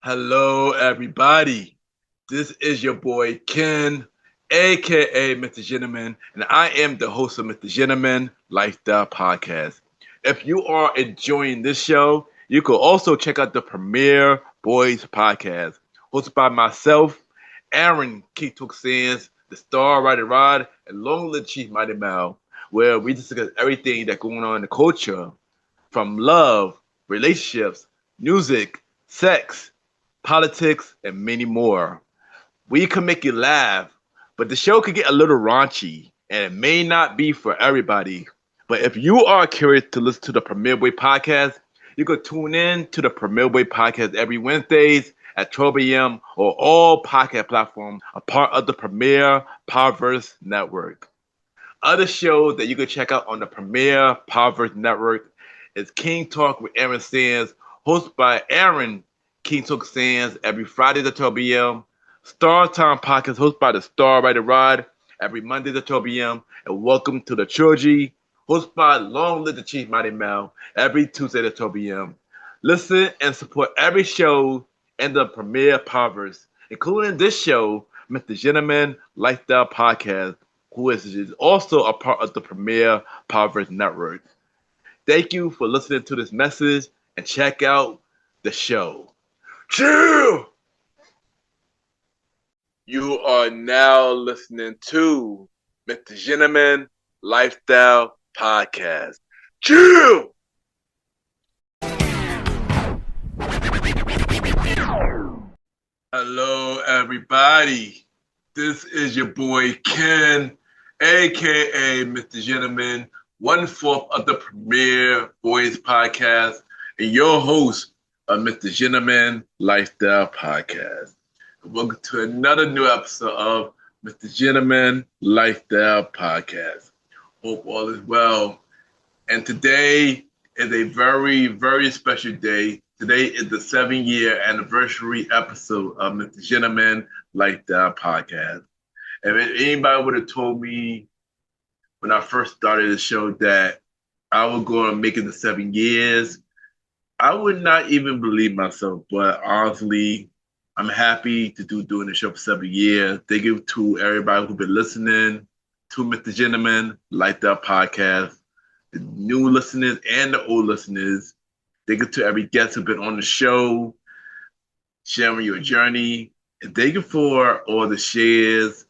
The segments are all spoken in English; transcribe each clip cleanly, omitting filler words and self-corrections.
Hello, everybody. This is your boy Ken, aka MrGentleman, and I am the host of MrGentleman Lifestyle Podcast. If you are enjoying this show, you can also check out the Premiere Boys Podcast, hosted by myself, Aaron Keatuk Sands, the Star Rider Rod, and Long Live Chief Mighty Mal, where we discuss everything that's going on in the culture, from love, relationships, music, sex, politics, and many more. We can make you laugh, but the show could get a little raunchy, and it may not be for everybody. But if you are curious to listen to the Premier Way podcast, you can tune in to the Premier Way podcast every Wednesdays at 12 a.m. or all podcast platforms, a part of the Premier Powerverse Network. Other shows that you can check out on the Premier Powerverse Network is King Talk with Aaron Sands, hosted by Aaron King Talk Sands every Friday at 12 p.m. Star Time Podcast hosted by the Star Rider Rod every Monday at 12 p.m. And Welcome to the Trilogy hosted by Long Live the Chief Mighty Mal every Tuesday at 12 p.m. Listen and support every show in the Premier Powerverse, including this show, Mr. Gentleman Lifestyle Podcast, who is also a part of the Premier Powerverse Network. Thank you for listening to this message and check out the show. Chill! You are now listening to Mr. Gentleman Lifestyle Podcast. Chill! Hello, everybody. This is your boy Ken, aka Mr. Gentleman, one-fourth of the Premier Boys Podcast, and your host of Mr. Gentleman Lifestyle Podcast. Welcome to another new episode of Mr. Gentleman Lifestyle Podcast. Hope all is well. And today is a very, very special day. Today is the 7-year anniversary episode of Mr. Gentleman Lifestyle Podcast. If anybody would have told me when I first started the show that I would go and make it to 7 years, I would not even believe myself. But honestly, I'm happy to doing the show for 7 years. Thank you to everybody who's been listening to Mr. Gentleman Lifestyle Podcast, the new listeners and the old listeners. Thank you to every guest who's been on the show, sharing your journey. And thank you for all the shares,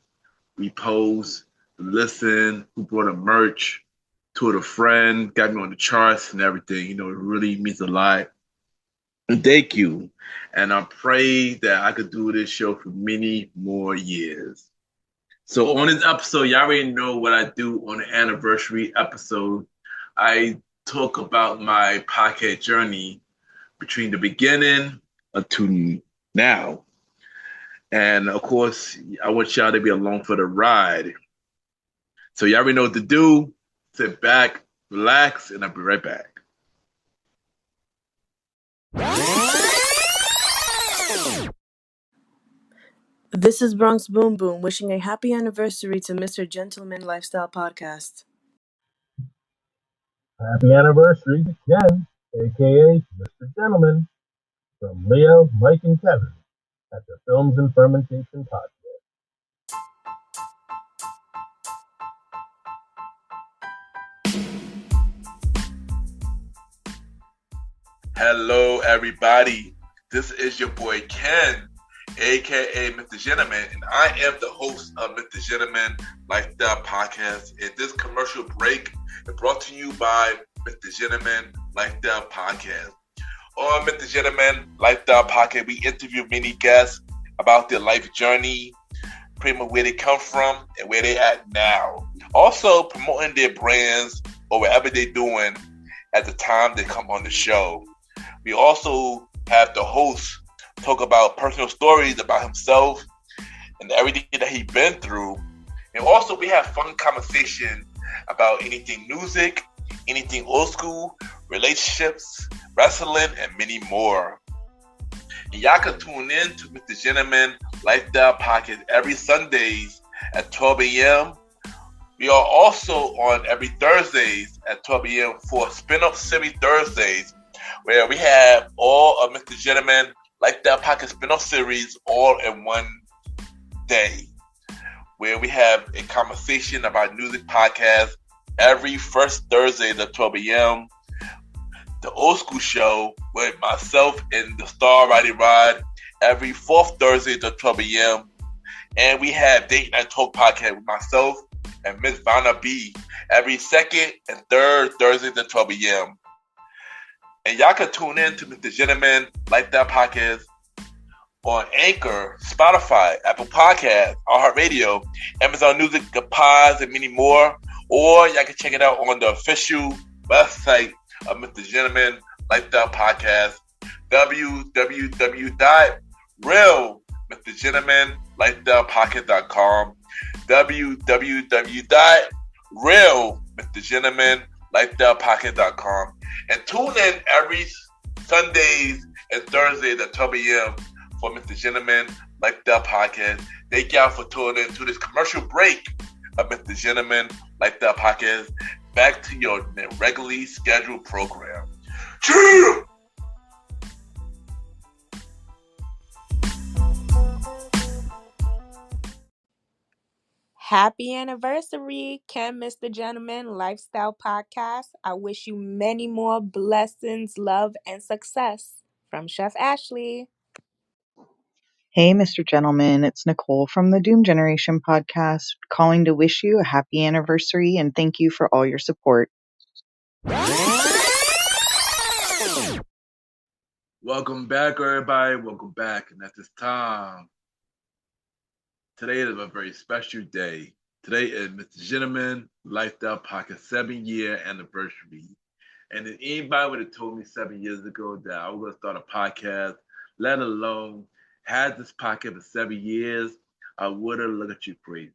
reposts, listen, who brought a merch, to a friend, got me on the charts and everything. You know, it really means a lot. And thank you. And I pray that I could do this show for many more years. So on this episode, y'all already know what I do on the anniversary episode. I talk about my podcast journey between the beginning to now. And of course, I want y'all to be along for the ride. So y'all already know what to do. Sit back, relax, and I'll be right back. This is Bronx Boom Boom wishing a happy anniversary to Mr. Gentleman Lifestyle Podcast. Happy anniversary to Ken, aka Mr. Gentleman, from Leo, Mike, and Kevin at the Films and Fermentation Podcast. Hello, everybody. This is your boy Ken, aka Mr. Gentleman, and I am the host of Mr. Gentleman Lifestyle Podcast. And this commercial break is brought to you by Mr. Gentleman Lifestyle Podcast. On Mr. Gentleman Lifestyle Podcast, we interview many guests about their life journey, pretty much where they come from and where they're at now. Also promoting their brands or whatever they're doing at the time they come on the show. We also have the host talk about personal stories about himself and everything that he's been through. And also we have fun conversation about anything music, anything old school, relationships, wrestling, and many more. And y'all can tune in to Mr. Gentleman Lifestyle Podcast every Sundays at 12 a.m. We are also on every Thursdays at 12 a.m. for Spin-Up Series Thursdays, where we have all of Mr. Gentleman Lifestyle Podcast spin-off series all in one day, where we have a conversation about music podcasts every first Thursday at 12 a.m. The Old School Show with myself and the star Roddy Rod every fourth Thursday at 12 a.m. And we have Date Night Talk Podcast with myself and Miss Vanna B every second and third Thursdays at 12 a.m. And y'all can tune in to MrGentleman Lifestyle Podcast on Anchor, Spotify, Apple Podcasts, iHeartRadio, Amazon Music, The Pods, and many more. Or y'all can check it out on the official website of MrGentleman Lifestyle Podcast, www.realmrgentlemanlifestylepodcast.com, www.realmrgentlemanlifestylepodcast.com, and tune in every Sundays and Thursdays at 12 a.m. for MrGentleman Lifestyle Podcast. Thank y'all for tuning in to this commercial break of MrGentleman Lifestyle Podcast. Back to your regularly scheduled program. Cheer! Happy anniversary, Ken, MrGentleman Lifestyle Podcast. I wish you many more blessings, love, and success. From Chef Ashley. Hey, Mr. Gentleman, it's Nicole from the Doom Generation podcast, calling to wish you a happy anniversary and thank you for all your support. Welcome back, everybody. Welcome back. And at this time, today is a very special day. Today is MrGentleman Lifestyle Podcast 7-year anniversary. And if anybody would have told me 7 years ago that I was going to start a podcast, let alone had this podcast for 7 years, I would have looked at you crazy.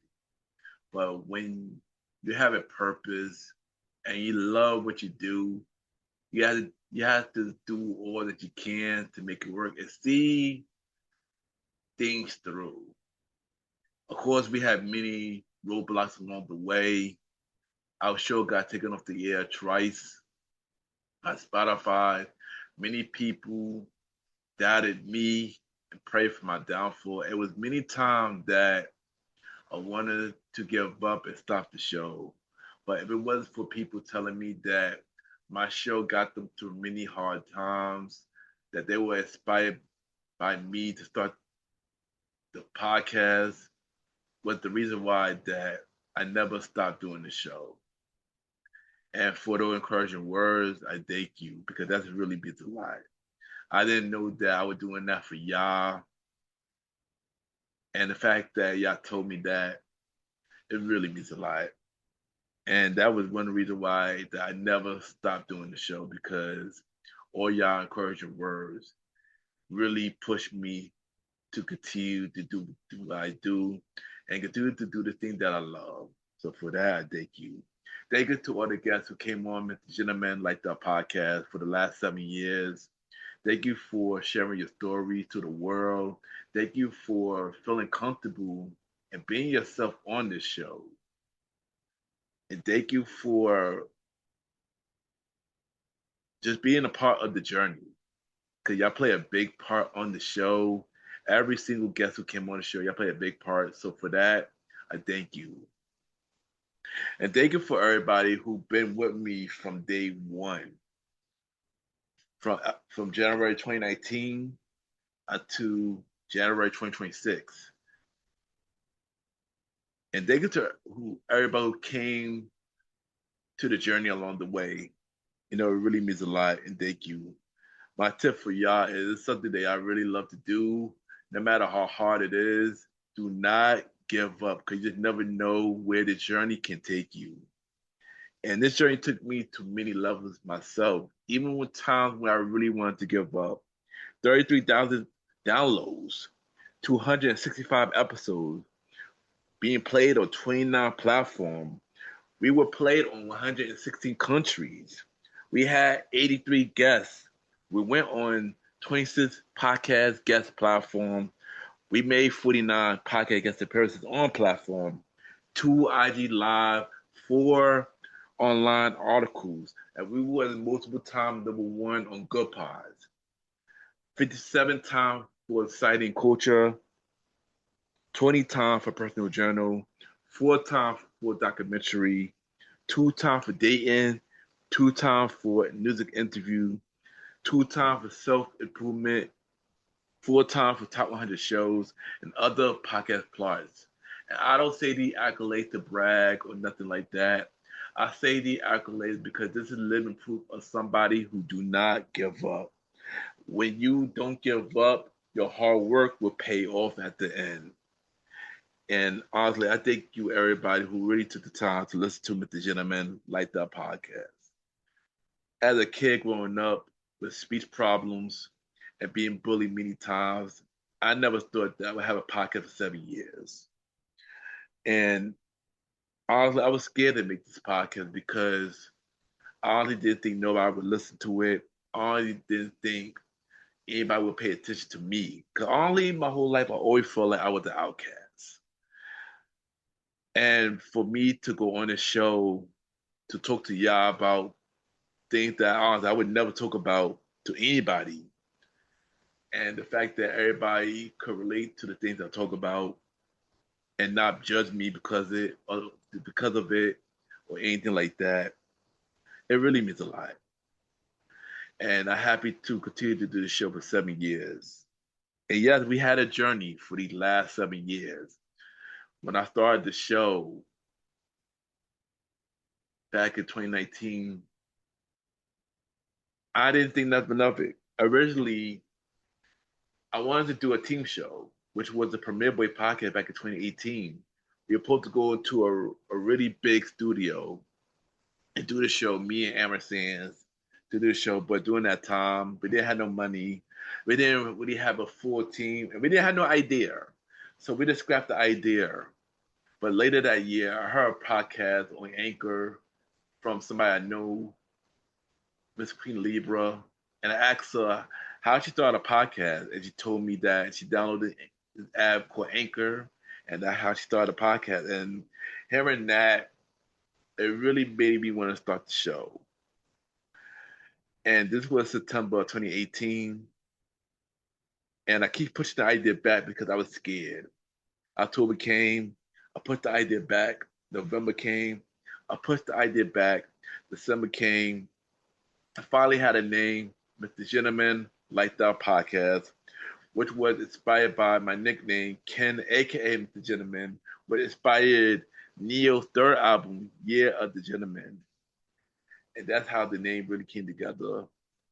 But when you have a purpose and you love what you do, you have to do all that you can to make it work and see things through. Of course, we had many roadblocks along the way. Our show got taken off the air twice on Spotify. Many people doubted me and prayed for my downfall. It was many times that I wanted to give up and stop the show. But if it wasn't for people telling me that my show got them through many hard times, that they were inspired by me to start the podcast, was the reason why that I never stopped doing the show. And for those encouraging words, I thank you, because that's really means a lot. I didn't know that I was doing that for y'all. And the fact that y'all told me that, it really means a lot. And that was one reason why that I never stopped doing the show, because all y'all encouraging words really pushed me to continue to do what I do and continue to do the thing that I love. So for that, I thank you. Thank you to all the guests who came on MrGentleman Lifestyle Podcast for the last 7 years. Thank you for sharing your stories to the world. Thank you for feeling comfortable and being yourself on this show. And thank you for just being a part of the journey, because y'all play a big part on the show. Every single guest who came on the show, y'all play a big part. So for that, I thank you. And thank you for everybody who've been with me from day one, from January 2019 to January 2026. And thank you to everybody who came to the journey along the way. You know, it really means a lot, and thank you. My tip for y'all is it's something that I really love to do. No matter how hard it is, do not give up, because you just never know where the journey can take you. And this journey took me to many levels myself, even with times when I really wanted to give up. 33,000 downloads, 265 episodes, being played on 29 platforms. We were played on 116 countries. We had 83 guests. We went on 26 podcast guest platforms. We made 49 podcast guest appearances on platform, 2 IG Live, 4 online articles, and we were multiple times #1 on Good Pods. 57 time for citing culture, 20 time for personal journal, 4 time for documentary, 2 time for dating, 2 time for music interview, 2 time for self improvement, 4 time for top 100 shows, and other podcast plots. And I don't say the accolades to brag or nothing like that. I say the accolades because this is living proof of somebody who do not give up. When you don't give up, your hard work will pay off at the end. And honestly, I thank you, everybody who really took the time to listen to Mr. Gentleman like that podcast. As a kid growing up with speech problems and being bullied many times, I never thought that I would have a podcast for 7 years. And honestly, I was scared to make this podcast because I honestly didn't think nobody would listen to it. I honestly didn't think anybody would pay attention to me. Because honestly, my whole life, I always felt like I was the outcast. And for me to go on this show to talk to y'all about things that honestly I would never talk about to anybody, and the fact that everybody could relate to the things I talk about and not judge me because of it or anything like that, it really means a lot. And I'm happy to continue to do the show for 7 years. And yes, we had a journey for these last 7 years. When I started the show back in 2019, I didn't think nothing of it. Originally, I wanted to do a team show, which was the Premiere Boy podcast back in 2018. We were supposed to go into a really big studio and do the show, me and Amber Sands, to do the show. But during that time, we didn't have no money. We didn't really have a full team, and we didn't have no idea. So we just scrapped the idea. But later that year, I heard a podcast on Anchor from somebody I know, Miss Queen Libra, and I asked her how she started a podcast, and she told me that she downloaded this app called Anchor, and that's how she started a podcast. And hearing that, it really made me want to start the show. And this was September 2018, and I keep pushing the idea back because I was scared. October came, I put the idea back. November came, I pushed the idea back. December came, I finally had a name, Mr. Gentleman Lifestyle Podcast, which was inspired by my nickname, Ken, aka Mr. Gentleman, which inspired Neo's third album, Year of the Gentleman. And that's how the name really came together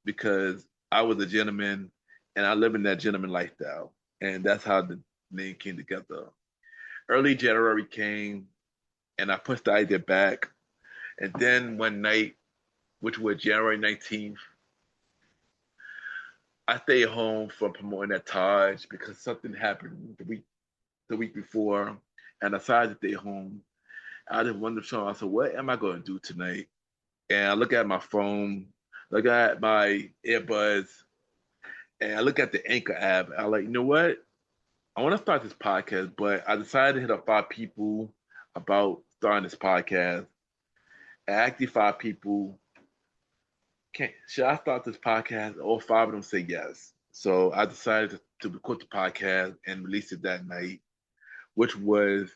because I was a gentleman and I live in that gentleman lifestyle. And that's how the name came together. Early January came and I pushed the idea back. And then one night, which was January 19th, I stayed home from promoting that Taj because something happened the week before, and I decided to stay home. I just wondered, so I said, "What am I going to do tonight?" And I look at my phone, look at my earbuds, and I look at the Anchor app. I'm like, you know what? I want to start this podcast, but I decided to hit up 5 people about starting this podcast. I asked these 5 people, should I start this podcast? All 5 of them say yes. So I decided to record the podcast and release it that night, which was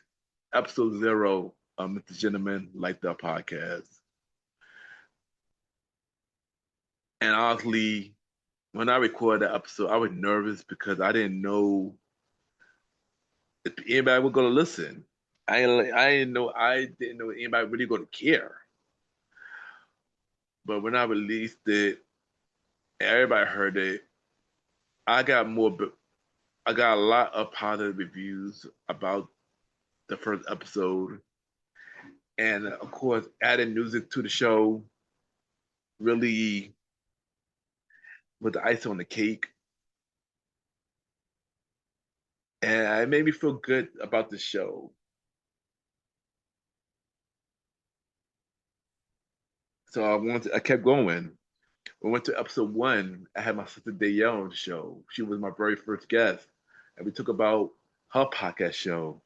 episode 0 of Mr. Gentleman Like That Podcast. And honestly, when I recorded that episode, I was nervous because I didn't know if anybody was going to listen. I didn't know anybody really going to care. But when I released it, everybody heard it. I got more. I got a lot of positive reviews about the first episode, and of course, adding music to the show really was the icing on the cake, and it made me feel good about the show. So I kept going. We went to episode 1. I had my sister Dayelle on the show. She was my very first guest, and we talked about her podcast show.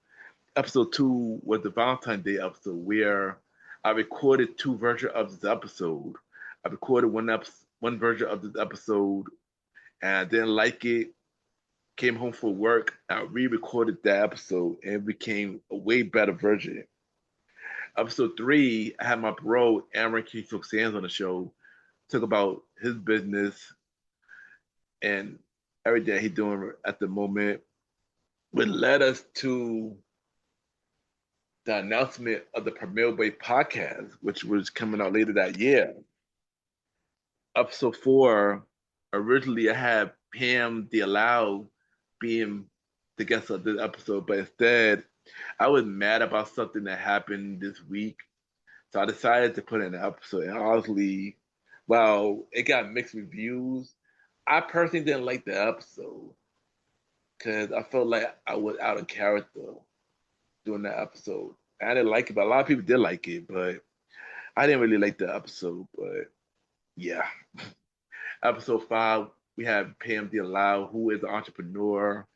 Episode 2 was the Valentine's Day episode where I recorded 2 versions of this episode. I recorded one version of this episode and I didn't like it. Came home from work, I re-recorded that episode, and it became a way better version. Episode 3, I had my bro Aaron Keith took Sands on the show, talk about his business and everything he's doing at the moment, which led us to the announcement of the Premier Way podcast, which was coming out later that year. Episode 4, originally I had Pam the Allow being the guest of this episode, but instead I was mad about something that happened this week. So I decided to put in an episode. And honestly, while it got mixed reviews, I personally didn't like the episode because I felt like I was out of character during that episode. I didn't like it, but a lot of people did like it, but I didn't really like the episode. But yeah. Episode 5, we have Pam Delau, who is an entrepreneur.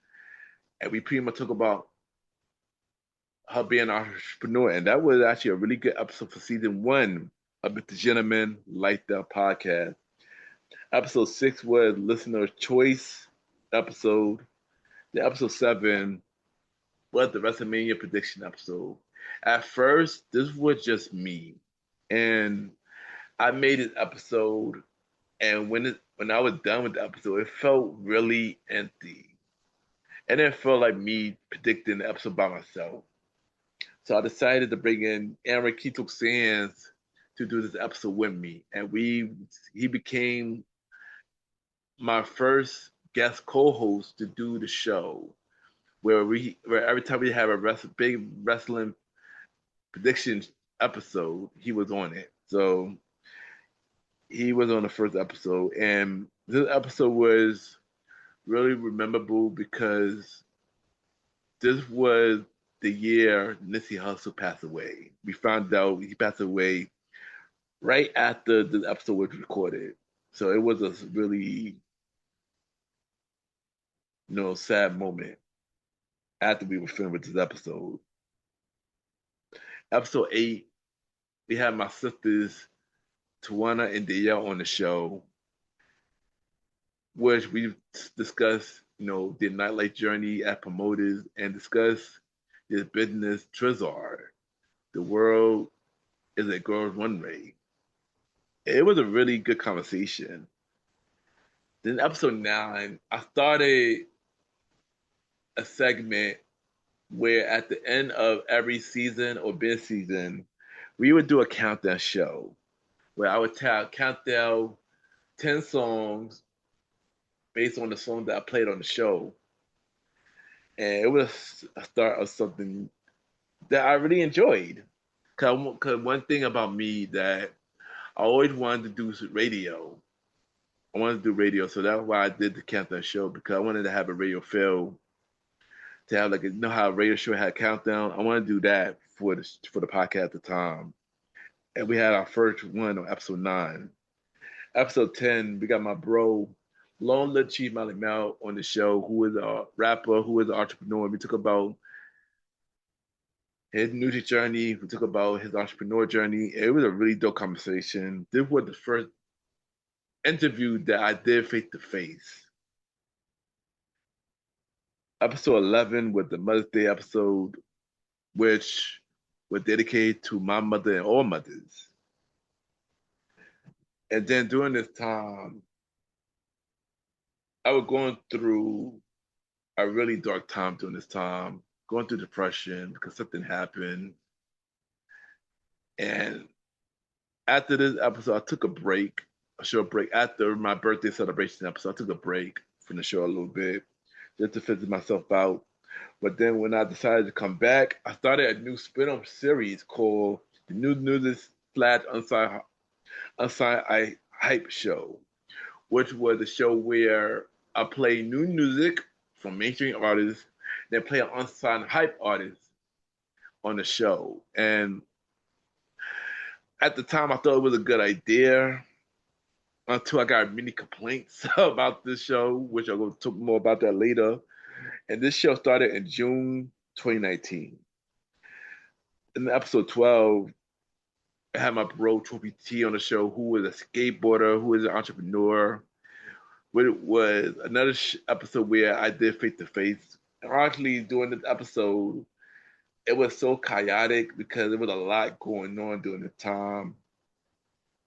And we pretty much talk about her being an entrepreneur. And that was actually a really good episode for season 1 of MrGentleman Lifestyle Podcast. Episode 6 was listener choice episode. The episode 7 was the WrestleMania prediction episode. At first, this was just me. And I made this episode, and when I was done with the episode, it felt really empty. And it felt like me predicting the episode by myself. So I decided to bring in Aaron Keith Sands to do this episode with me. And he became my first guest co-host to do the show, where every time we have a big wrestling prediction episode, he was on it. So he was on the first episode, and this episode was really memorable because this was the year Nipsey Hussle passed away. We found out he passed away right after the episode was recorded. So it was a really, sad moment after we were filming this episode. Episode 8, we had my sisters Tawana and Danielle on the show, which we discussed, their nightlife journey at promoters and discuss their business Trizard. The world is a girl's runway. It was a really good conversation. Then episode 9, I started a segment where at the end of every season or bid season, we would do a countdown show where I would count down 10 songs based on the song that I played on the show. And it was a start of something that I really enjoyed. Cause one thing about me that I always wanted to do is radio. I wanted to do radio, so that's why I did the countdown show, because I wanted to have a radio feel, to have how a radio show had countdown. I want to do that for the podcast at the time. And we had our first one on episode 9. Episode 10, we got my bro, Long Live Chief Malik Mel on the show, who is a rapper, who is an entrepreneur. We talk about his music journey. We talk about his entrepreneur journey. It was a really dope conversation. This was the first interview that I did face to face. Episode 11 was the Mother's Day episode, which was dedicated to my mother and all mothers. And then during this time, I was going through a really dark time during this time, going through depression because something happened. And after this episode, I took a short break. After my birthday celebration episode, I took a break from the show a little bit just to visit myself out. But then when I decided to come back, I started a new spin-off series called the New News / Unsigned Hype Show, which was a show where I play new music from mainstream artists, then play an unsigned hype artist on the show. And at the time, I thought it was a good idea until I got many complaints about this show, which I'm going to talk more about that later. And this show started in June 2019. In episode 12, I had my bro Trophy T on the show, who is a skateboarder, who is an entrepreneur. which was another episode where I did face to face. Honestly, during this episode, it was so chaotic because there was a lot going on during the time.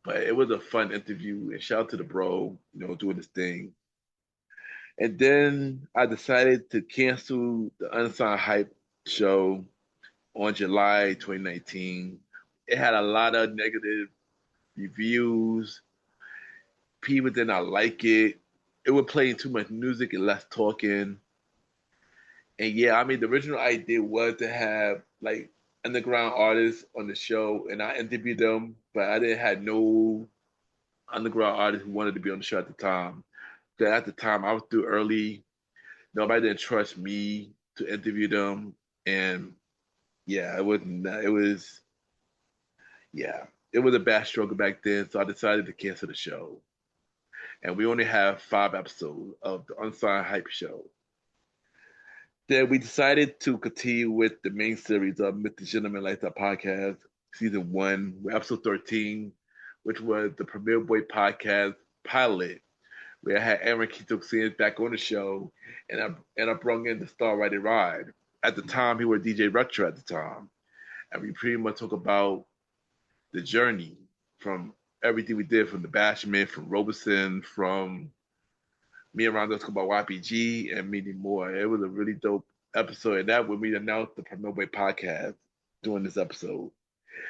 But it was a fun interview, and shout out to the bro, doing this thing. And then I decided to cancel the Unsigned Hype show on July 2019. It had a lot of negative reviews. People did not like it. It was playing too much music and less talking. And yeah, I mean, the original idea was to have like underground artists on the show, and I interviewed them, but I didn't have no underground artists who wanted to be on the show at the time. Because at the time, I was too early. Nobody didn't trust me to interview them, and yeah, it wasn't. It was yeah, it was a bad struggle back then. So I decided to cancel the show, and we only have 5 episodes of the Unsigned Hype show. Then we decided to continue with the main series of MrGentleman Lifestyle Podcast, Season 1, with episode 13, which was the Premier Boy Podcast pilot, where I had Aaron Keith back on the show, and I brought in the Star Ride Ride. At the time, he was DJ Retro at the time. And we pretty much talk about the journey from everything we did, from the Bashment, from Robeson, from me and Rondo talk about YPG and many more. It was a really dope episode. And that when we announced the Promote Way podcast during this episode.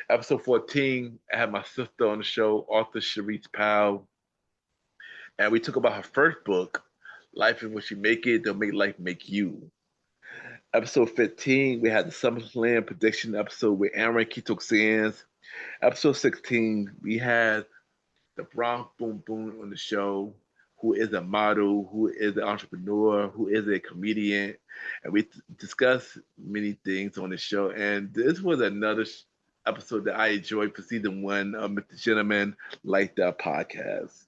Episode 14, I had my sister on the show, author Sharice Powell. And we talk about her first book, Life is What You Make It, They'll Make Life Make You. Episode 15, we had the SummerSlam prediction episode with Aaron Keith Sands. Episode 16, we had the Bronx Boom Boom on the show, who is a model, who is an entrepreneur, who is a comedian. And we discussed many things on the show. And this was another episode that I enjoyed for season 1 of MrGentleman Lifestyle Podcast.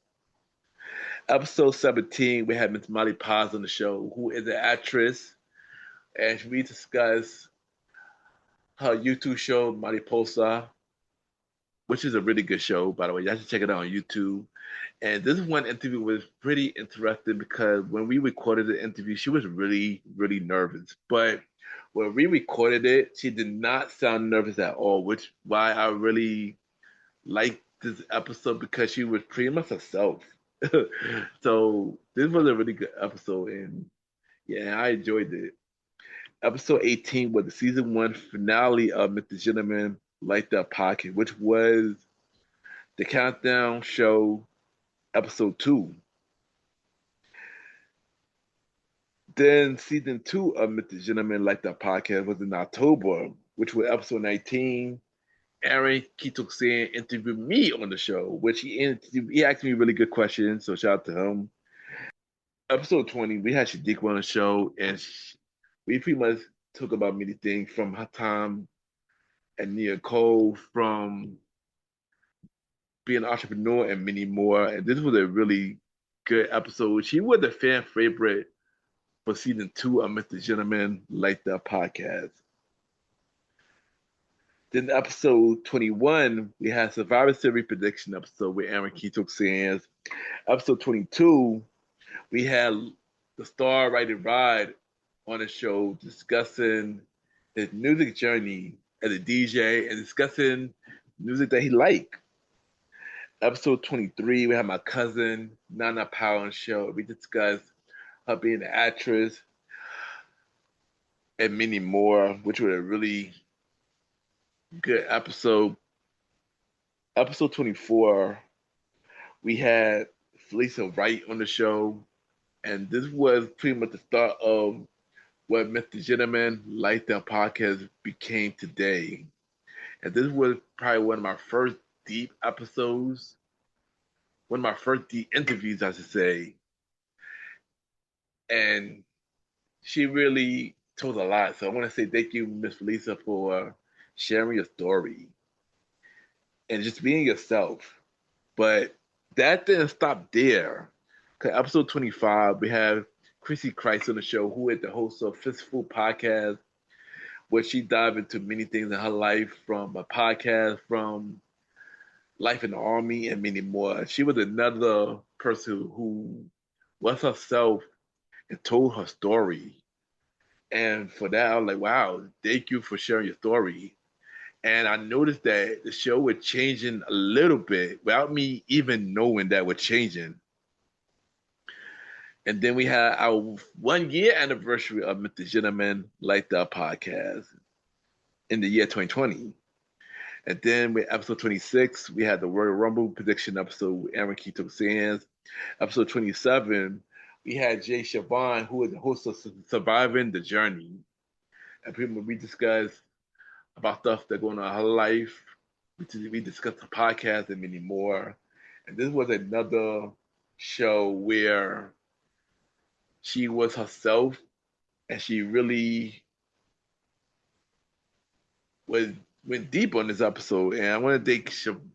Episode 17, we had Miss Molly Paz on the show, who is an actress. And we discussed her YouTube show, Mariposa, which is a really good show, by the way. You should check it out on YouTube. And this one interview was pretty interesting because when we recorded the interview, she was really, really nervous. But when we recorded it, she did not sound nervous at all, which why I really liked this episode because she was pretty much herself. So this was a really good episode, and yeah, I enjoyed it. Episode 18 was the season 1 finale of MrGentleman Lifestyle Podcast, which was the countdown show episode 2. Then season 2 of MrGentleman Lifestyle Podcast was in October, which was episode 19. Aaron Kitoksan interviewed me on the show, which he asked me really good questions, so shout out to him. Episode 20, we had Shadiq on the show, and we pretty much talk about many things from her time at Nia Cole, from being an entrepreneur, and many more. And this was a really good episode. She was a fan favorite for season 2 of MrGentleman Lifestyle Podcast. Then episode 21, we had Survivor Series prediction episode with Aaron Keith Sands. Episode 22, we had the Star Ride on the show discussing his music journey as a DJ and discussing music that he liked. Episode 23, we had my cousin Nana Powell on the show. We discussed her being an actress and many more, which was a really good episode. Episode 24, we had Felicia Wright on the show, and this was pretty much the start of what MrGentleman Lifestyle Podcast became today. And this was probably one of my first deep episodes, one of my first deep interviews, I should say. And she really told a lot. So I want to say thank you, Miss Felicia, for sharing your story and just being yourself. But that didn't stop there. Because episode 25, we have Chrissy Christ on the show, who is the host of Fistful Podcast, where she dived into many things in her life, from a podcast, from life in the army, and many more. She was another person who was herself and told her story. And for that, I was like, wow, thank you for sharing your story. And I noticed that the show was changing a little bit without me even knowing that we're changing. And then we had our 1 year anniversary of Mr. Gentleman Like That podcast in the year 2020. And then with episode 26, we had the Royal Rumble prediction episode with Aaron Keto Sands. Episode 27, we had Jay Siobhan, who is the host of Surviving the Journey. And we discussed about stuff that going on in her life. We discussed the podcast and many more. And this was another show where she was herself and she really was went deep on this episode. And I want to thank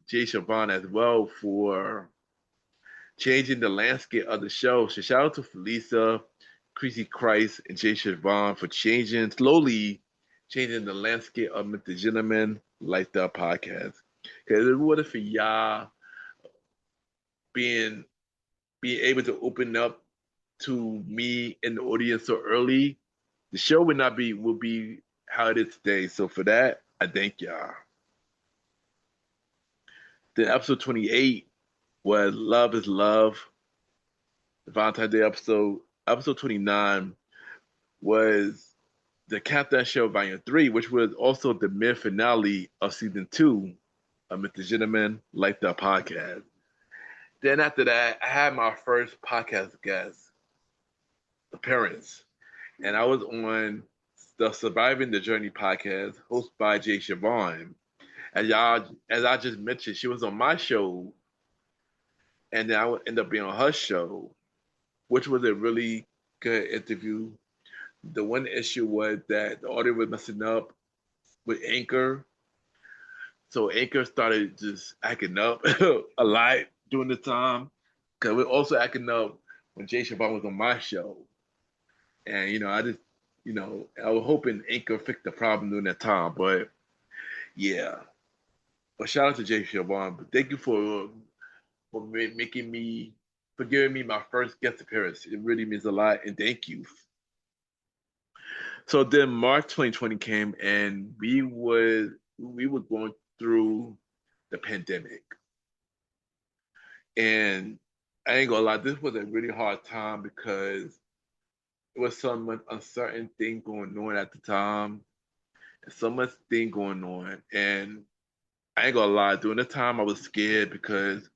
Jay Siobhan as well for changing the landscape of the show. So shout out to Felisa, Chrissy Christ, and Jay Siobhan for slowly changing the landscape of Mr. Gentleman Lifestyle Podcast. Because it would have for y'all being able to open up to me and the audience so early, the show will be how it is today. So for that, I thank y'all. Then episode 28 was Love is Love, the Valentine's Day episode. Episode 29 was the Countdown Show Volume 3, which was also the mid finale of season 2 of Mr. Gentleman Lifestyle Podcast. Then after that, I had my first podcast guest appearance, and I was on the Surviving the Journey podcast, hosted by Jay Siobhan. As I just mentioned, she was on my show, and then I would end up being on her show, which was a really good interview. The one issue was that the audio was messing up with Anchor. So Anchor started just acting up a lot during the time. Because we're also acting up when Jay Siobhan was on my show. And, I was hoping Anchor fixed the problem during that time. But, yeah. But shout out to Jay Siobhan. But thank you for giving me my first guest appearance. It really means a lot. And thank you. So then March 2020 came and we were going through the pandemic. And I ain't gonna lie, this was a really hard time because it was so much uncertain thing going on at the time. And so much thing going on. And I ain't gonna lie, during the time I was scared because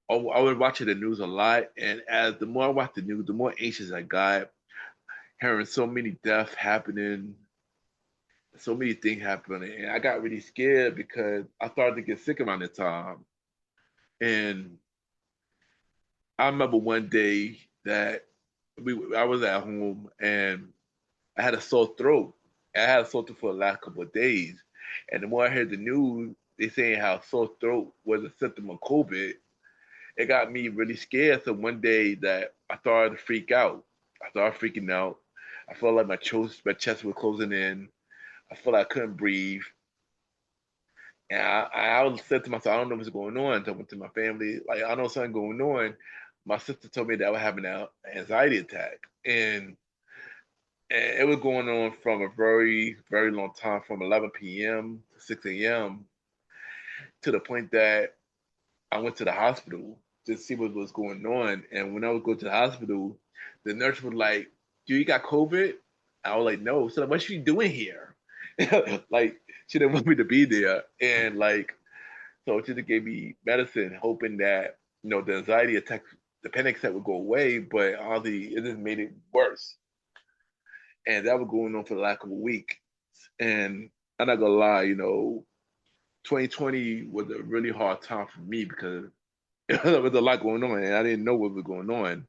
I was watching the news a lot. And as the more I watched the news, the more anxious I got, hearing so many deaths happening, so many things happening, and I got really scared because I started to get sick around the time. And I remember one day that I was at home and I had a sore throat. I had a sore throat for the last couple of days, and the more I heard the news, they saying how sore throat was a symptom of COVID. It got me really scared. So one day that I started to freak out. I started freaking out. I felt like my chest was closing in. I felt like I couldn't breathe. And I was said to myself, I don't know what's going on. Talking to my family, like I know something going on. My sister told me that I was having an anxiety attack, and it was going on from a very, very long time, from 11 p.m. to 6 a.m. to the point that I went to the hospital to see what was going on. And when I would go to the hospital, the nurse was like, "Do you got COVID?" I was like, "No." So what's she doing here? Like she didn't want me to be there, and like so she just gave me medicine, hoping that the anxiety attack, the panic attack would go away. But honestly, it just made it worse, and that was going on for the last couple of weeks. And I'm not gonna lie, 2020 was a really hard time for me because there was a lot going on, and I didn't know what was going on.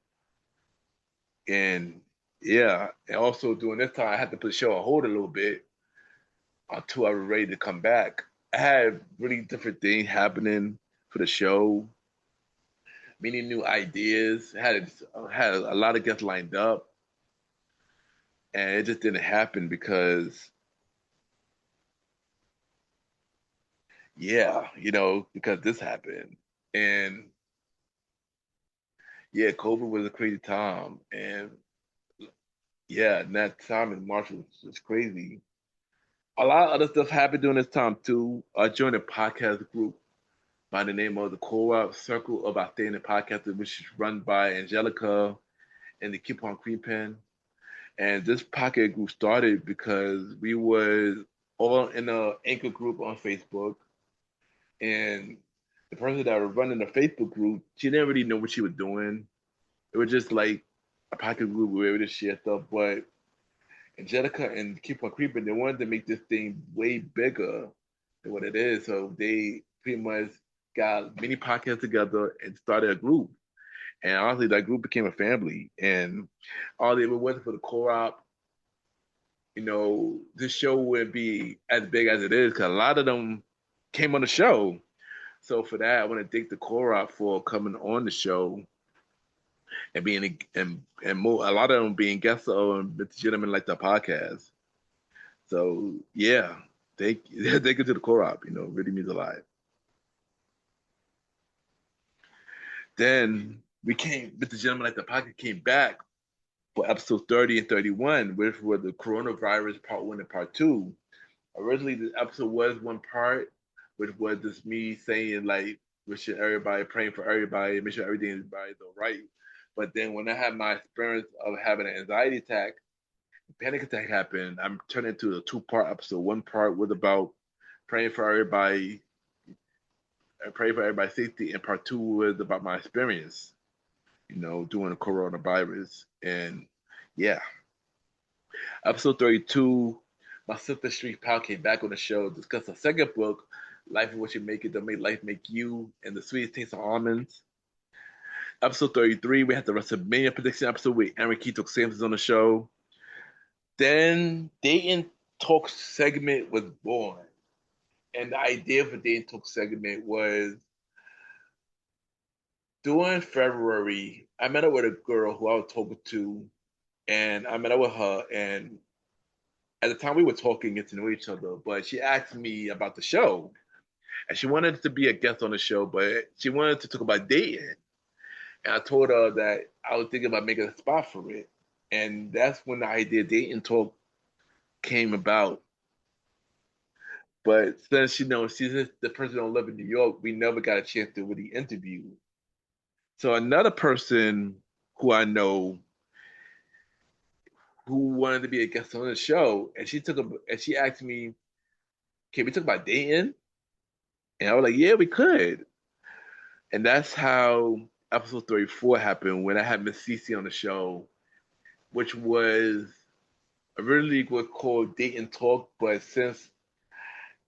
And yeah, and also during this time, I had to put the show on hold a little bit until I was ready to come back. I had really different things happening for the show, many new ideas. Had a lot of guests lined up, and it just didn't happen because, yeah, because this happened, and Yeah, COVID was a crazy time, and yeah, and that time in March was crazy. A lot of other stuff happened during this time too. I joined a podcast group by the name of the Co-op Circle of Outstanding Podcasters, which is run by Angelica and the Keep on Creeping. And this podcast group started because we was all in a anchor group on Facebook, and the person that was running the Facebook group, she didn't really know what she was doing. It was just like a podcast group where we just share stuff. But Angelica and Keep on Creeping, they wanted to make this thing way bigger than what it is. So they pretty much got many podcasts together and started a group. And honestly, that group became a family. And all they were waiting for the co-op, this show wouldn't be as big as it is because a lot of them came on the show. So for that, I want to thank the co-op for coming on the show and being and more, a lot of them being guests on Mr. Gentleman like the podcast. So yeah, thank thank you to the co-op. Really means a lot. Then Mr. Gentleman like the podcast came back for episode 30 and 31, which were the coronavirus part one and part two. Originally, the episode was one part, which was just me saying like, wishing everybody, praying for everybody, make sure everything's all right. But then when I had my experience of having an anxiety attack, panic attack happened, I'm turned into a two-part episode. One part was about praying for everybody, praying for everybody's safety, and part two was about my experience, during the coronavirus. And yeah, episode 32, my sister Street Pal came back on the show to discuss her second book, Life is What You Make It, Don't Make Life Make You, and the Sweetest Taste of Almonds. Episode 33, we had the WrestleMania prediction episode with Aaron Keith Sampson's on the show. Then Dayton Talk segment was born. And the idea for Dayton Talk segment was during February, I met up with a girl who I was talking to, and I met up with her, and at the time we were talking, getting to know each other, but she asked me about the show, and she wanted to be a guest on the show, but she wanted to talk about dating. And I told her that I was thinking about making a spot for it. And that's when the idea of Dating Talk came about. But since she's the person don't live in New York, we never got a chance to really interview. So another person who I know who wanted to be a guest on the show, and she asked me, "Can we talk about dating?" And I was like, "Yeah, we could." And that's how episode 34 happened when I had Miss Cece on the show, which was originally was called Date and Talk, but since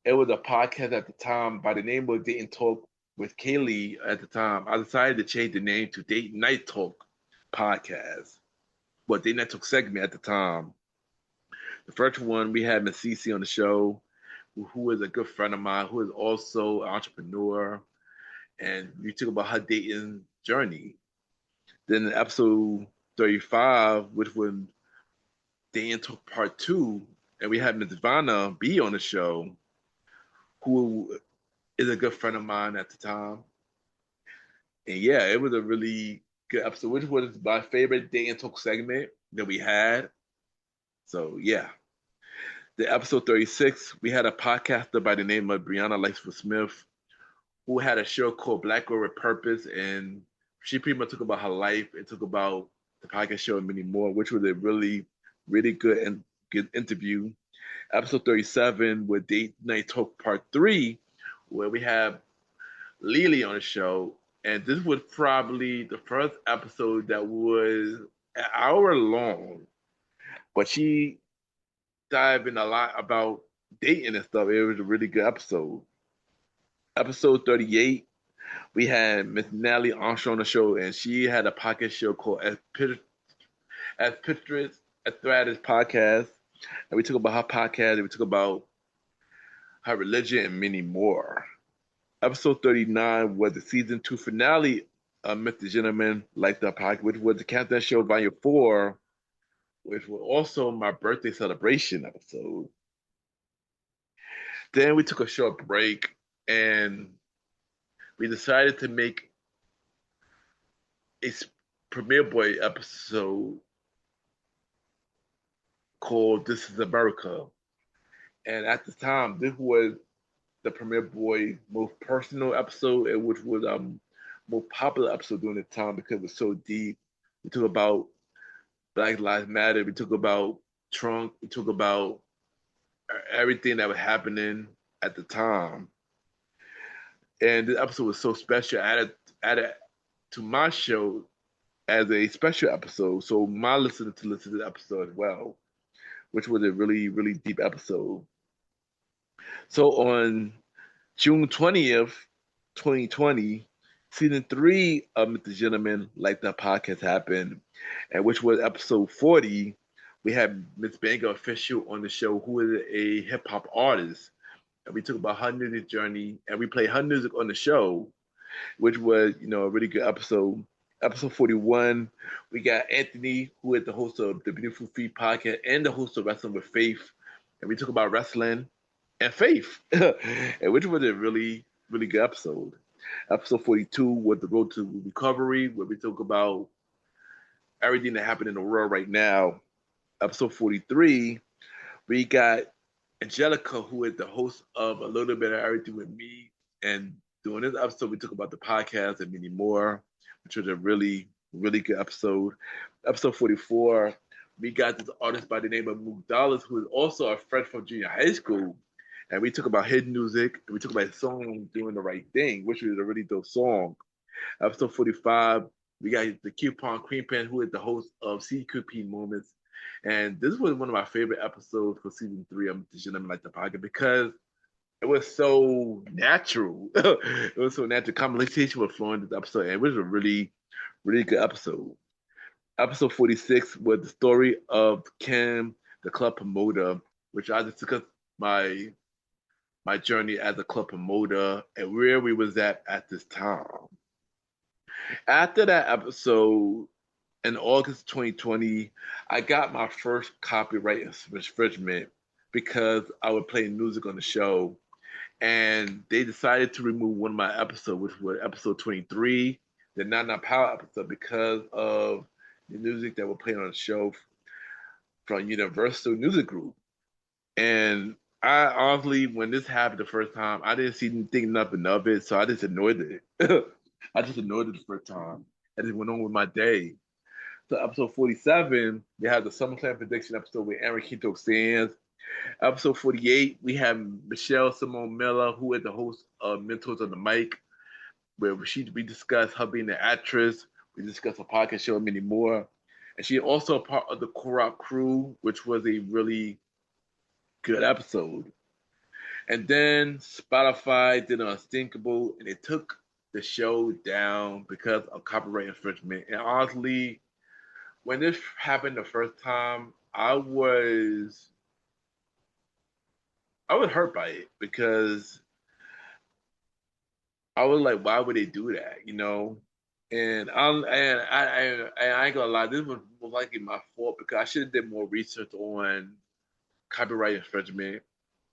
it was a podcast at the time by the name of Date and Talk with Kaylee at the time, I decided to change the name to Date Night Talk Podcast. But Date Night Talk segment at the time. The first one, we had Miss Cece on the show, who is a good friend of mine, who is also an entrepreneur. And we talk about her dating journey. Then in episode 35, which was Day and Talk Part 2, and we had Ms. Vanna B on the show, who is a good friend of mine at the time. And yeah, it was a really good episode, which was my favorite Day and Talk segment that we had. So yeah. The episode 36, we had a podcaster by the name of Brianna Lightsfoot Smith, who had a show called Black Girl with Purpose, and she pretty much talked about her life and talked about the podcast show and many more, which was a really, really good and good interview. Episode 37 with Date Night Talk Part 3, where we have Lily on the show. And this was probably the first episode that was an hour long, but she dived in a lot about dating and stuff. It was a really good episode. Episode 38, we had Miss Natalie Armstrong on the show, and she had a podcast show called As Pictures as Threads Podcast. And we talk about her podcast, and we talk about her religion and many more. Episode 39 was the season 2 finale of Mr. Gentleman Like the Podcast, which was the Countdown Show Volume 4, which was also my birthday celebration episode. Then we took a short break, and we decided to make Premiere Boy episode called "This Is America," and at the time, this was the Premiere Boy most personal episode, and which was most popular episode during the time because it was so deep. We talk about Black Lives Matter. We talk about Trump. We talk about everything that was happening at the time. And this episode was so special. I added to my show as a special episode, so my listeners to listen to the episode as well, which was a really, really deep episode. So on June 20th, 2020, season 3 of Mr. Gentleman, like that podcast happened, and which was episode 40. We had Miss Banger Official on the show, who is a hip hop artist. And we talk about her music journey, and we play her music on the show, which was, a really good episode. Episode 41, we got Anthony, who is the host of the Beautiful Feet podcast and the host of Wrestling with Faith. And we talk about wrestling and faith, and which was a really, really good episode. Episode 42 was the road to recovery, where we talk about everything that happened in the world right now. Episode 43, we got Angelica, who is the host of A Little Bit of Everything with Me. And during this episode, we talk about the podcast and many more, which was a really, really good episode. Episode 44, we got this artist by the name of Mook Dollars, who is also a friend from junior high school. And we talk about his music, and we talk about his song Doing the Right Thing, which was a really dope song. Episode 45, we got the Coupon Cream Pen, who is the host of CQP Moments. And this was one of my favorite episodes for season 3 of the Gentleman Like the Podcast because it was so natural. It was so natural. Conversation was flowing in this episode, and it was a really, really good episode. Episode 46 was the story of Kim, the club promoter, which I discussed my journey as a club promoter and where we was at this time. After that episode, in August 2020, I got my first copyright infringement because I would play music on the show. And they decided to remove one of my episodes, which was episode 23, the Nana Power episode, because of the music that we're playing on the show from Universal Music Group. And I honestly, when this happened the first time, I didn't think nothing of it, so I just ignored it. I just ignored it the first time. I just went on with my day. So episode 47, we have the SummerSlam prediction episode with Aaron Quinto Sands. Episode 48, we have Michelle Simone Miller, who is the host of Mentors on the Mic, where we discuss her being an actress. We discuss her podcast show and many more. And she also a part of the Korok crew, which was a really good episode. And then Spotify did an unthinkable, and it took the show down because of copyright infringement. And honestly, when this happened the first time, I was hurt by it because I was like, why would they do that? And I ain't gonna lie, this was likely my fault because I should have did more research on copyright infringement.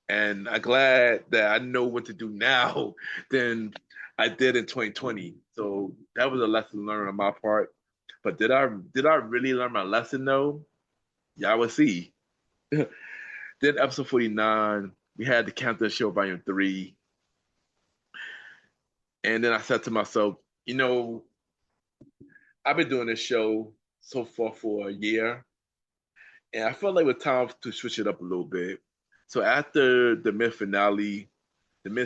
And I'm glad that I know what to do now than I did in 2020. So that was a lesson learned on my part. But did I really learn my lesson though? Y'all will see. Then episode 49, we had the Countdown Show Volume 3. And then I said to myself, I've been doing this show so far for a year. And I felt like it was time to switch it up a little bit. So after the mid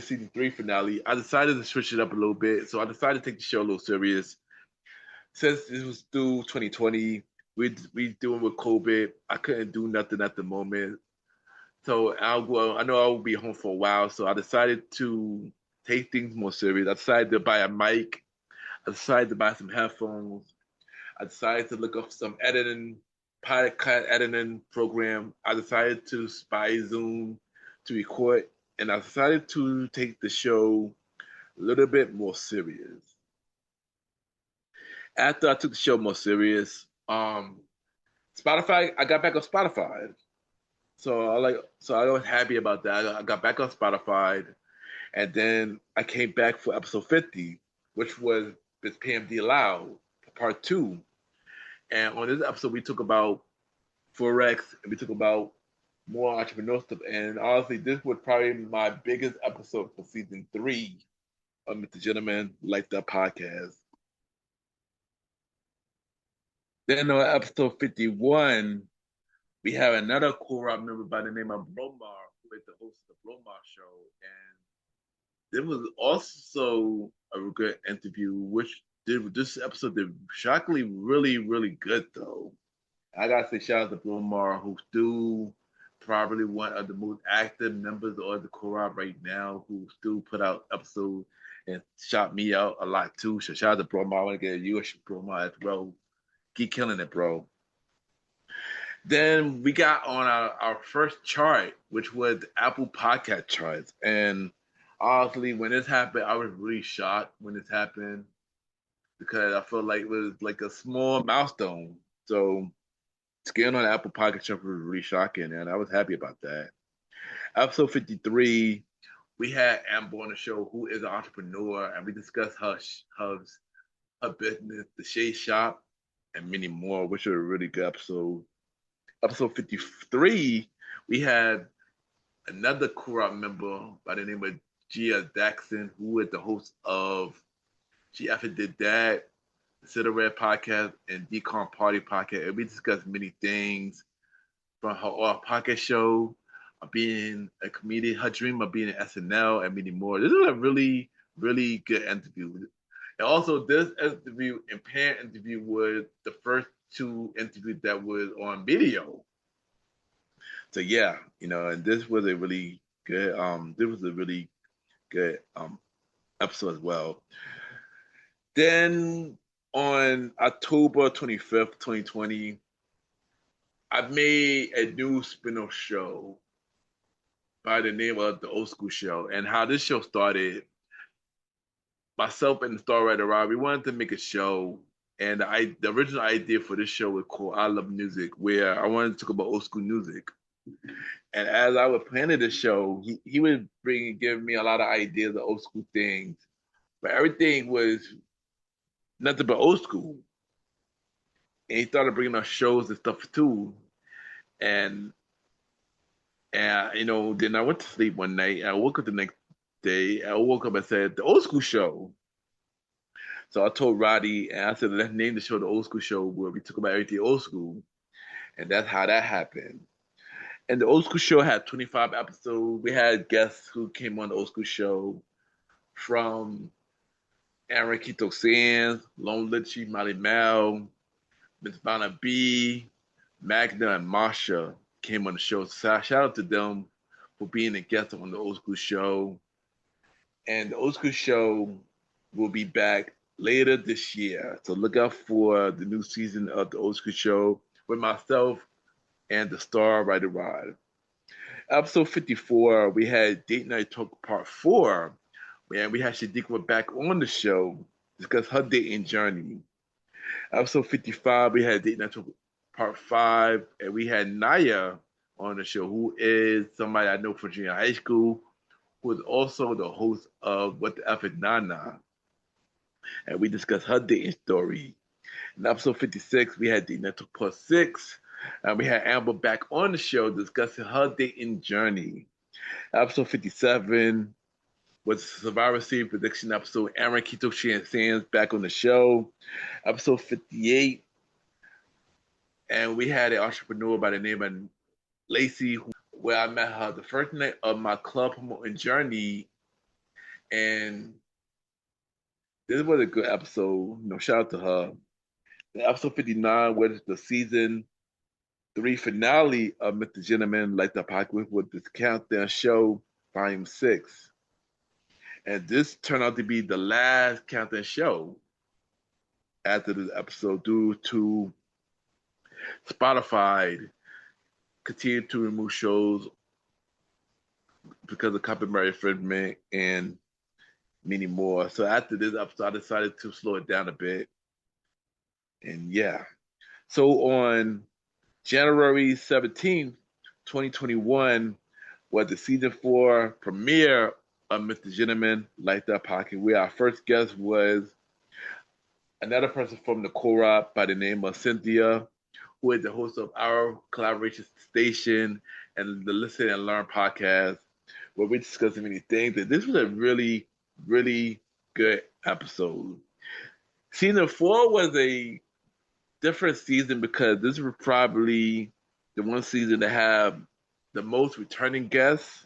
season 3 finale, I decided to switch it up a little bit. So I decided to take the show a little serious. Since this was through 2020, we doing with COVID. I couldn't do nothing at the moment. So I know I will be home for a while. So I decided to take things more serious. I decided to buy a mic. I decided to buy some headphones. I decided to look up some podcast editing program. I decided to buy Zoom to record, and I decided to take the show a little bit more serious. After I took the show more serious, Spotify, I got back on Spotify. So I was happy about that. I got back on Spotify, and then I came back for episode 50, which was with PMD Loud, part 2. And on this episode, we talk about Forex and we talk about more entrepreneur stuff. And honestly, this was probably my biggest episode for season 3 of Mr. Gentleman Like That podcast. Then on episode 51, we have another core member by the name of Bromar, who is the host of the Bromar show. And it was also a good interview, which this episode did shockingly really, really good though. I gotta say shout out to Bromar, who's still probably one of the most active members of the co-op right now, who still put out episodes and shout me out a lot too. So shout out to Bromar. I want to get you a Bromar as well. Keep killing it, bro. Then we got on our first chart, which was the Apple Podcast charts. And honestly, when this happened, I was really shocked when this happened because I felt like it was like a small milestone. So getting on the Apple Podcast chart was really shocking, and I was happy about that. Episode 53, we had Amber on the show, who is an entrepreneur, and we discussed her business, the Shade Shop, and many more, which was a really good episode. Episode 53, we had another co-op member by the name of Gia Daxon, who is the host of She After Did That, the Sit Red podcast, and Decon Party podcast. And we discussed many things from her podcast show, being a comedian, her dream of being an SNL, and many more. This was a really, really good interview. And also, this interview and parent interview was the first 2 interviews that was on video. So yeah, and this was a really good episode as well. Then on October 25th, 2020, I made a new spin-off show by the name of The Old School Show. And how this show started, myself and the star writer Rob, we wanted to make a show. And the original idea for this show was called I Love Music, where I wanted to talk about old school music. And as I was planning the show, he would give me a lot of ideas of old school things. But everything was nothing but old school. And he started bringing us shows and stuff too. And then I went to sleep one night. And I woke up the next day. I woke up and said, The Old School Show. So I told Roddy, and I said, let's name the show The Old School Show, where we talk about everything old school. And that's how that happened. And The Old School Show had 25 episodes. We had guests who came on The Old School Show from Aaron Quito Sands, Lone Litchi, Molly Mel, Miss Vanna B, Magda, and Marsha came on the show. So shout out to them for being a guest on The Old School Show. And The Old School Show will be back later this year. So look out for the new season of The Old School Show with myself and the star writer Rod. Episode 54, we had Date Night Talk Part 4, and we had Shadiqua back on the show to discuss her dating journey. Episode 55, we had Date Night Talk Part 5, and we had Naya on the show, who is somebody I know from junior high school, who is also the host of What the F is Nana. And we discussed her dating story. In episode 56, we had Date Night Talk Part 6, and we had Amber back on the show discussing her dating journey. Episode 57 was Survivor Series prediction episode. Aaron Quito Sands back on the show. Episode 58, and we had an entrepreneur by the name of Lacey, where I met her the first night of my club promoting journey. And this was a good episode. Shout out to her. The episode 59 was the season 3 finale of Mr. Gentleman Like the Podcast with this countdown show, Volume 6. And this turned out to be the last countdown show after this episode due to Spotify continue to remove shows because of copyright infringement and many more. So after this episode, I decided to slow it down a bit. And yeah. So on January 17th, 2021 was the season 4 premiere of Mr. Gentleman Like That Podcast, where our first guest was another person from the co-op by the name of Cynthia, who is the host of our collaboration station and the Listen and Learn podcast, where we discuss many things. And this was a really, really good episode. Season 4 was a different season because this was probably the one season that had the most returning guests.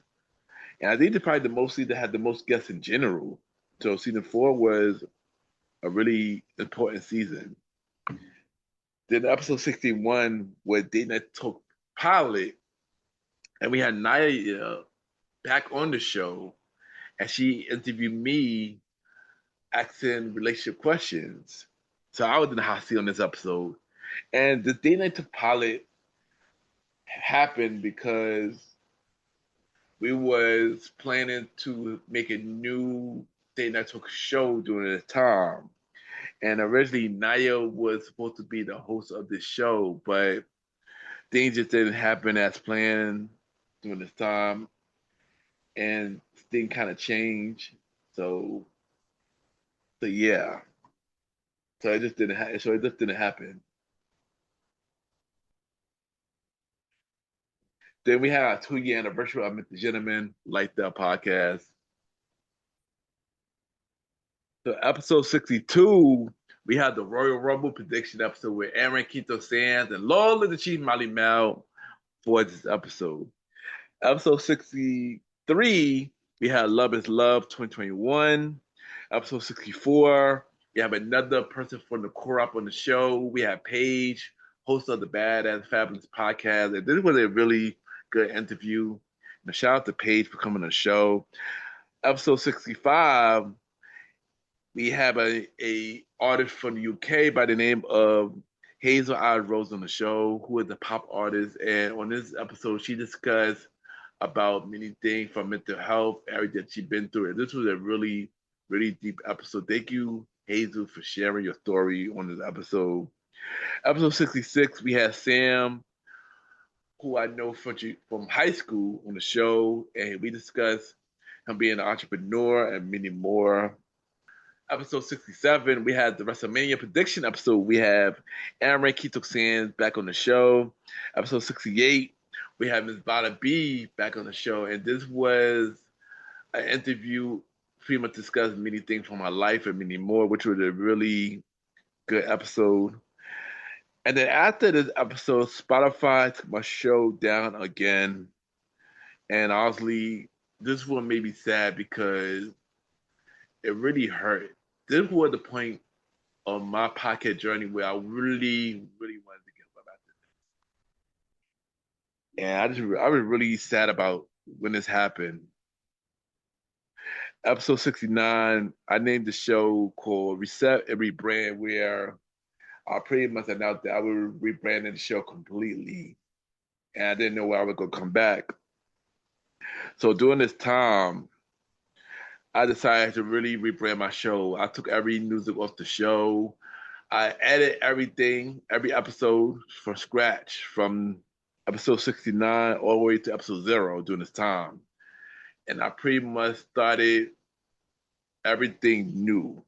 And I think it's probably the most season that had the most guests in general. So season 4 was a really important season. Then episode 61 was Date Night Talk pilot, and we had Naya back on the show, and she interviewed me asking relationship questions. So I was in the hot seat on this episode. And the Date Night Talk pilot happened because we was planning to make a new Date Night Talk show during the time. And originally Naya was supposed to be the host of this show, but things just didn't happen as planned during this time, and things kind of changed. So yeah, so it just didn't. So it just didn't happen. Then we had our 2-year anniversary of MrGentleman, like the podcast. So episode 62, we had the Royal Rumble prediction episode with Aaron Quito Sands and Lola the Chief Molly Mel for this episode. Episode 63, we had Love is Love 2021. Episode 64, we have another person from the core up on the show. We have Paige, host of the Badass Fabulous podcast. And this was a really good interview. And shout out to Paige for coming on the show. Episode 65, we have a artist from the UK by the name of Hazel Eyes Rose on the show, who is a pop artist. And on this episode, she discussed about many things from mental health, everything that she's been through. And this was a really, really deep episode. Thank you, Hazel, for sharing your story on this episode. Episode 66, we had Sam, who I know from high school, on the show, and we discussed him being an entrepreneur and many more. Episode 67, we had the WrestleMania prediction episode. We have Aaron Quito Sands back on the show. Episode 68, we have Ms. Bada B back on the show. And this was an interview pretty much discussed many things from my life and many more, which was a really good episode. And then after this episode, Spotify took my show down again. And honestly, this one made me sad because it really hurt. This was the point of my podcast journey where I really, really wanted to give up after this. And I was really sad about when this happened. Episode 69, I named the show called Reset and Rebrand, where I pretty much announced that I would rebrand the show completely. And I didn't know where I was going to come back. So during this time, I decided to really rebrand my show. I took every music off the show. I edited everything, every episode from scratch, from episode 69 all the way to episode 0 during this time. And I pretty much started everything new.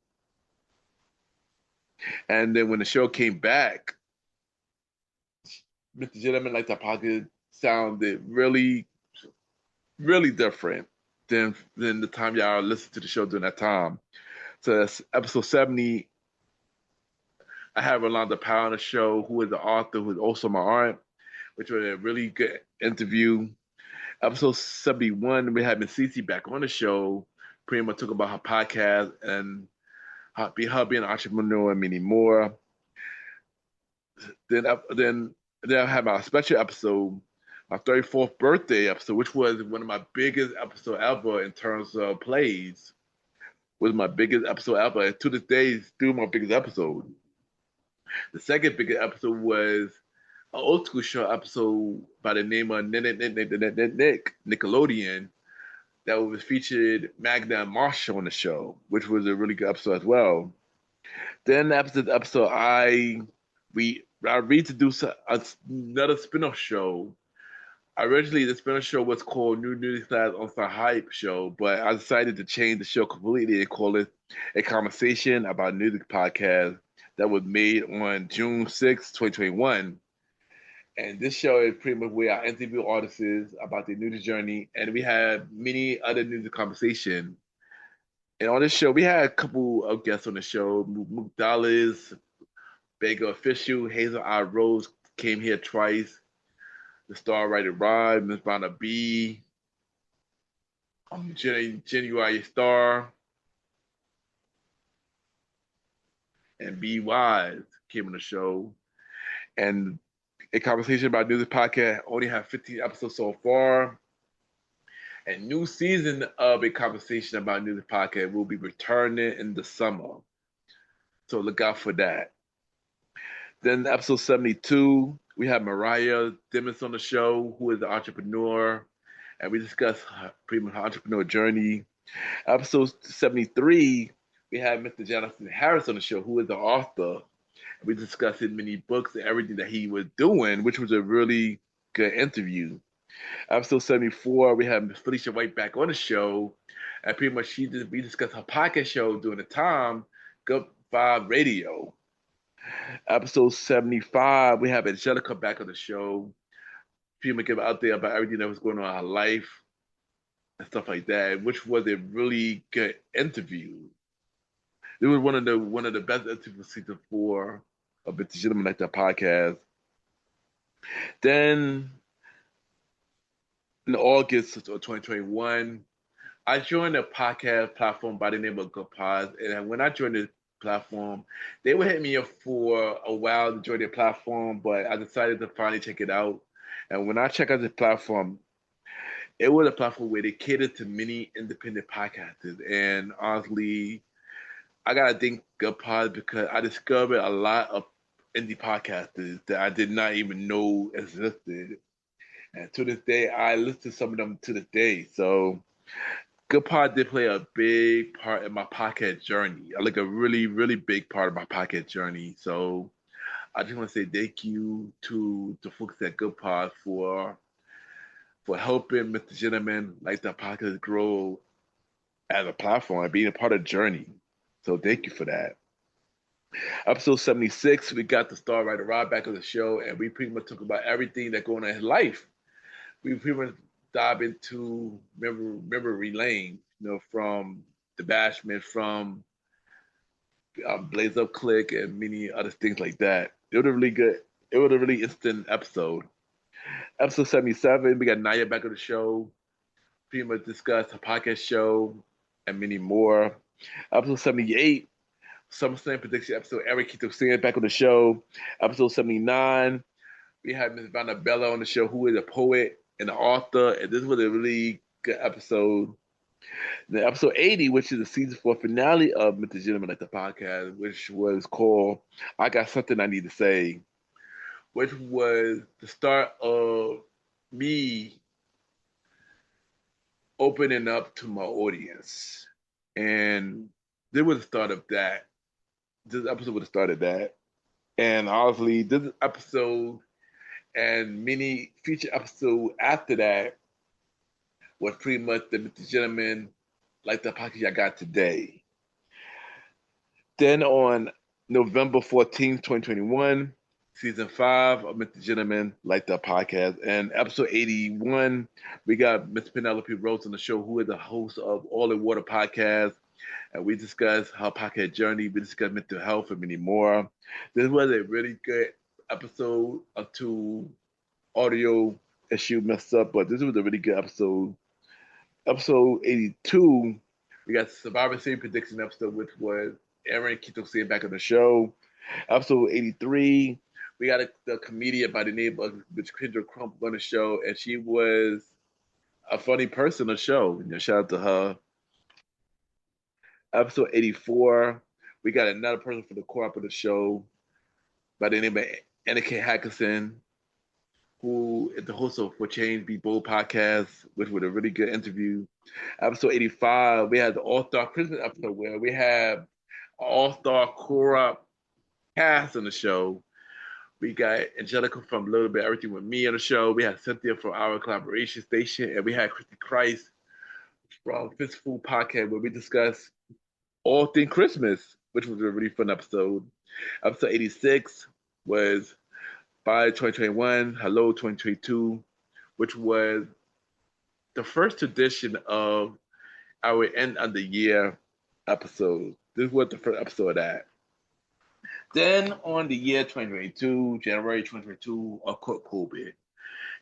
And then when the show came back, MrGentleman Like That Pocket sounded really, really different than the time y'all listened to the show during that time. So that's episode 70. I have Rolanda Powell on the show, who is the author, who is also my aunt, which was a really good interview. Episode 71, we had Miss Cece back on the show, pretty much talk about her podcast and her being an entrepreneur and many more. Then I had my special episode, my 34th birthday episode, which was one of my biggest episodes ever in terms of plays. Was my biggest episode ever. And to this day, it's still my biggest episode. The second biggest episode was an old school show episode by the name of Nickelodeon that was featured Magna and Marshall on the show, which was a really good episode as well. Then after the episode, I reintroduced another spin-off show. Originally, the spin-off show was called New Music Class on Some Hype Show, but I decided to change the show completely and call it a conversation about music podcast that was made on June 6, 2021. And this show is pretty much where I interview artists about their music journey, and we have many other music conversation. And on this show, we had a couple of guests on the show. Mook Dallas, Beggar Official, Hazel I. Rose came here twice. The Star Writer Rod, Miss Vanna B, Jenny Star, and B Wise came on the show. And a conversation about music podcast only have 15 episodes so far. And new season of a conversation about music podcast will be returning in the summer. So look out for that. Then episode 72, we have Mariah Dimmons on the show, who is an entrepreneur, and we discuss pretty much her entrepreneur journey. Episode 73, we have Mr. Jonathan Harris on the show, who is the author. We discussed his many books and everything that he was doing, which was a really good interview. Episode 74, we have Felicia White back on the show, and pretty much we discussed her podcast show during the time, Good Vibe Radio. Episode 75, we have Angelica back on the show. Pretty much give out there about everything that was going on in her life and stuff like that, which was a really good interview. It was one of the best interviews of season 4 of MrGentleman Like That podcast. Then in August of 2021, I joined a podcast platform by the name of Good Pods. And when I joined the platform, they would hit me up for a while to join their platform, but I decided to finally check it out. And when I checked out the platform, it was a platform where they catered to many independent podcasters. And honestly, I gotta thank Good Pods because I discovered a lot of indie podcasters that I did not even know existed. And to this day, I listen to some of them to this day. So Good Pod did play a big part in my podcast journey. Like a really, really big part of my podcast journey. So I just want to say thank you to the folks at Good Pod for helping MrGentleman Like That podcast grow as a platform and being a part of the journey. So thank you for that. Episode 76, we got the Star Writer Rob back on the show, and we pretty much talk about everything that's going on in his life. We pretty much dive into memory lane, from the Bashment, from Blaze Up Click, and many other things like that. It was a really good, it was a really instant episode. Episode 77, we got Naya back on the show. Pretty much discuss her podcast show and many more. Episode 78, SummerSlam prediction episode. Eric Kito Singh back on the show. Episode 79, we had Miss Vanna Bella on the show, who is a poet and an author, and this was a really good episode. Then episode 80, which is the season 4 finale of MrGentleman Like the podcast, which was called I Got Something I Need to Say, which was the start of me opening up to my audience. And this was the start of that. This episode was the start of that. And honestly, this episode and many future episodes after that was pretty much the MrGentleman Like the podcast I got today. Then on November 14th, 2021, season 5 of MrGentleman Like the podcast. And episode 81, we got Miss Penelope Rose on the show, who is the host of All in Water podcast. And we discussed her podcast journey. We discussed mental health and many more. This was a really good episode until audio issue messed up, but this was a really good episode. Episode 82, we got Survivor Series prediction episode, which was Aaron Kito saying back on the show. Episode 83, we got the comedian by the name of Kendra Crump on the show, and she was a funny person on the show. Shout out to her. Episode 84, we got another person for the co-op of the show by the name of Annika Hackerson, who is the host of For Change Be Bold podcast, which was a really good interview. Episode 85, we had the All-Star Christmas episode where we have All-Star co-op cast on the show. We got Angelica from A Little Bit Everything With Me on the show. We had Cynthia from our collaboration station, and we had Christy Christ from Fistful Podcast, where we discuss all things Christmas. which was a really fun episode. Episode 86 was Bye 2021, Hello 2022, which was the first edition of our end of the year episode. This was the first episode of that. Then on the year 2022, January 2022, I caught COVID.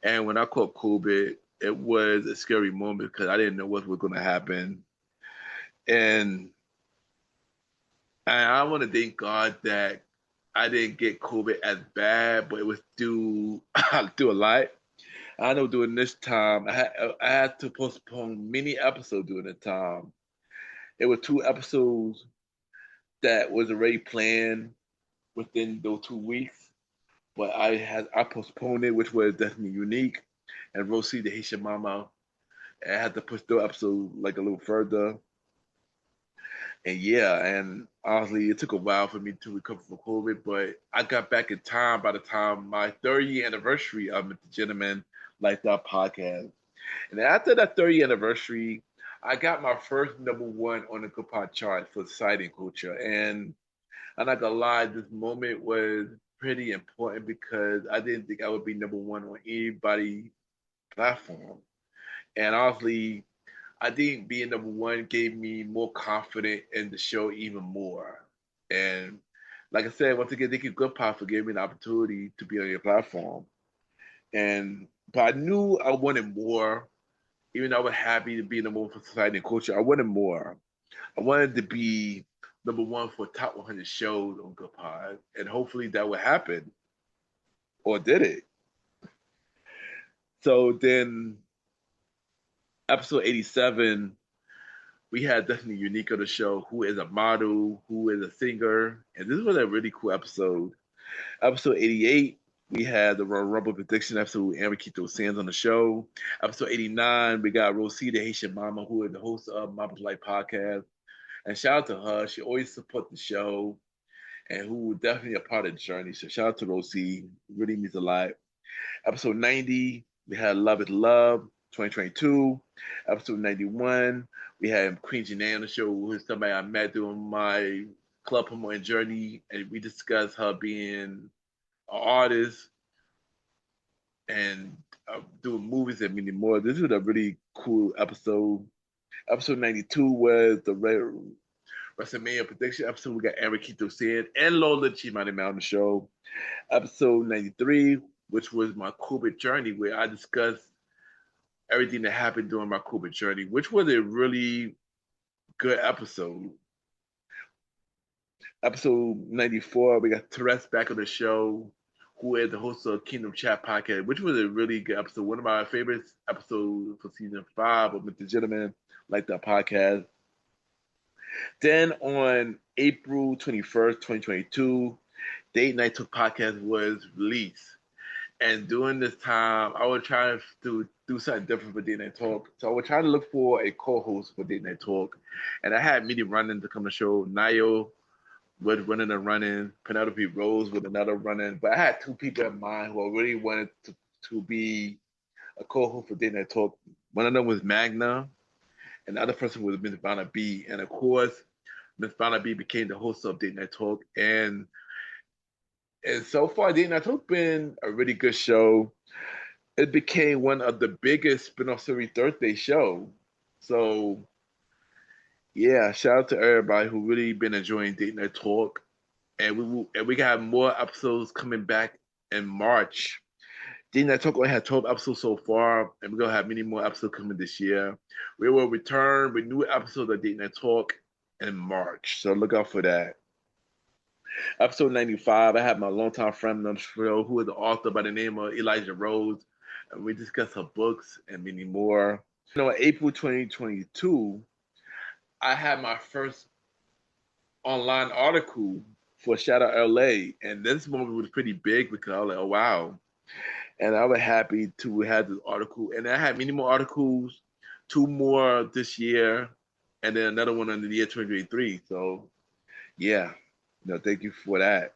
And when I caught COVID, it was a scary moment because I didn't know what was going to happen. And I want to thank God that I didn't get COVID as bad, but it was due to a lot. I know during this time, I had to postpone many episodes during the time. It were two episodes that was already planned within those 2 weeks, but I postponed it, which was definitely unique. And Rosie, the Haitian Mama, I had to push the episode like a little further. And yeah, and honestly, it took a while for me to recover from COVID, but I got back in time by the time my 30th anniversary of the Gentleman Lifestyle podcast. And after that 30th anniversary, I got my first #1 on the Good Pod chart for society and culture. And I'm not gonna lie, this moment was pretty important because I didn't think I would be #1 on anybody's platform. And honestly, I think being #1 gave me more confidence in the show even more. And like I said, once again, thank you, Good Pod, for giving me the opportunity to be on your platform. And but I knew I wanted more. Even though I was happy to be #1 for society and culture, I wanted more. I wanted to be #1 for top 100 shows on Good Pod, and hopefully that would happen. Or did it? So then, episode 87, we had definitely Unique on the show, who is a model, who is a singer, and this was a really cool episode. Episode 88, we had the Royal Rumble prediction episode with Enriquito Sands on the show. Episode 89, we got Rosie, the Haitian Mama, who is the host of Mama's Life podcast. And shout out to her. She always supports the show and who was definitely a part of the journey. So shout out to Rosie. Really means a lot. Episode 90, we had Love is Love 2022. Episode 91, we had Queen Janae on the show, who is somebody I met during my club promoting journey. And we discussed her being an artist and doing movies and many more. This was a really cool episode. Episode 92 was the WrestleMania prediction episode. We got Enriquito Sands and Lola Chimani on the show. Episode 93, which was my COVID journey, where I discussed everything that happened during my COVID journey, which was a really good episode. Episode 94, we got Therese back on the show, who is the host of Kingdom Chat podcast, which was a really good episode. One of my favorite episodes for season 5 of Mr. Gentleman, like that podcast. Then on April 21st, 2022, Date Night Talk podcast was released. And during this time, I was trying to do something different for Date Night Talk. So I was trying to look for a co-host for Date Night Talk. And I had many run-ins to come to the show. Nayo was running and running. Penelope Rose with another run-in. But I had two people in mind who I really wanted to be a co-host for Date Night Talk. One of them was Magna, and the other person was Miss Vanna B. And of course, Miss Vanna B became the host of Date Night Talk. And so far, Date Night Talk been a really good show. It became one of the biggest spin-off series Thursday show. So yeah, shout out to everybody who really been enjoying Date Night Talk. And we got more episodes coming back in March. Date Night Talk only had 12 episodes so far, and we're gonna have many more episodes coming this year. We will return with new episodes of Date Night Talk in March. So look out for that. Episode 95, I have my longtime friend on the show who is the author by the name of Elijah Rose, and we discuss her books and many more. You know, in April 2022, I had my first online article for Shout Out LA, and this moment was pretty big because I was like, oh wow. And I was happy to have this article. And I had many more articles, 2 more this year, and then another one in the year 2023. So yeah, thank you for that.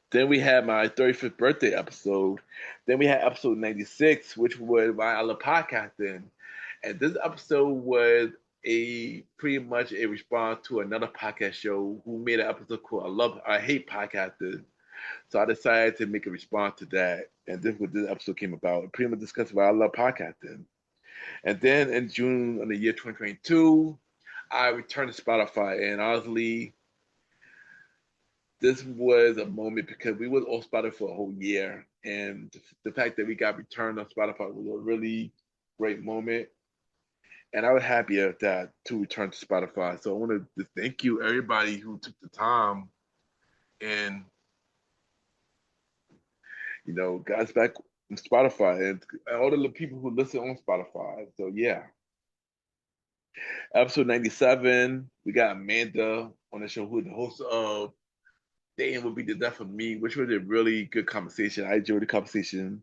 Then we had my 35th birthday episode. Then we had episode 96, which was my other podcasting. And this episode was pretty much a response to another podcast show who made an episode called I Hate Podcasters. So I decided to make a response to that. And this is what this episode came about. It pretty much discussed why I love podcasting. And then in June of the year 2022, I returned to Spotify. And honestly, this was a moment because we was on Spotify for a whole year. And the fact that we got returned on Spotify was a really great moment. And I was happy at that to return to Spotify. So I want to thank you, everybody who took the time and got us back on Spotify and all the people who listen on Spotify. So yeah, episode 97, we got Amanda on the show who is the host of Dating Would Be the Death of Me, which was a really good conversation. I enjoyed the conversation.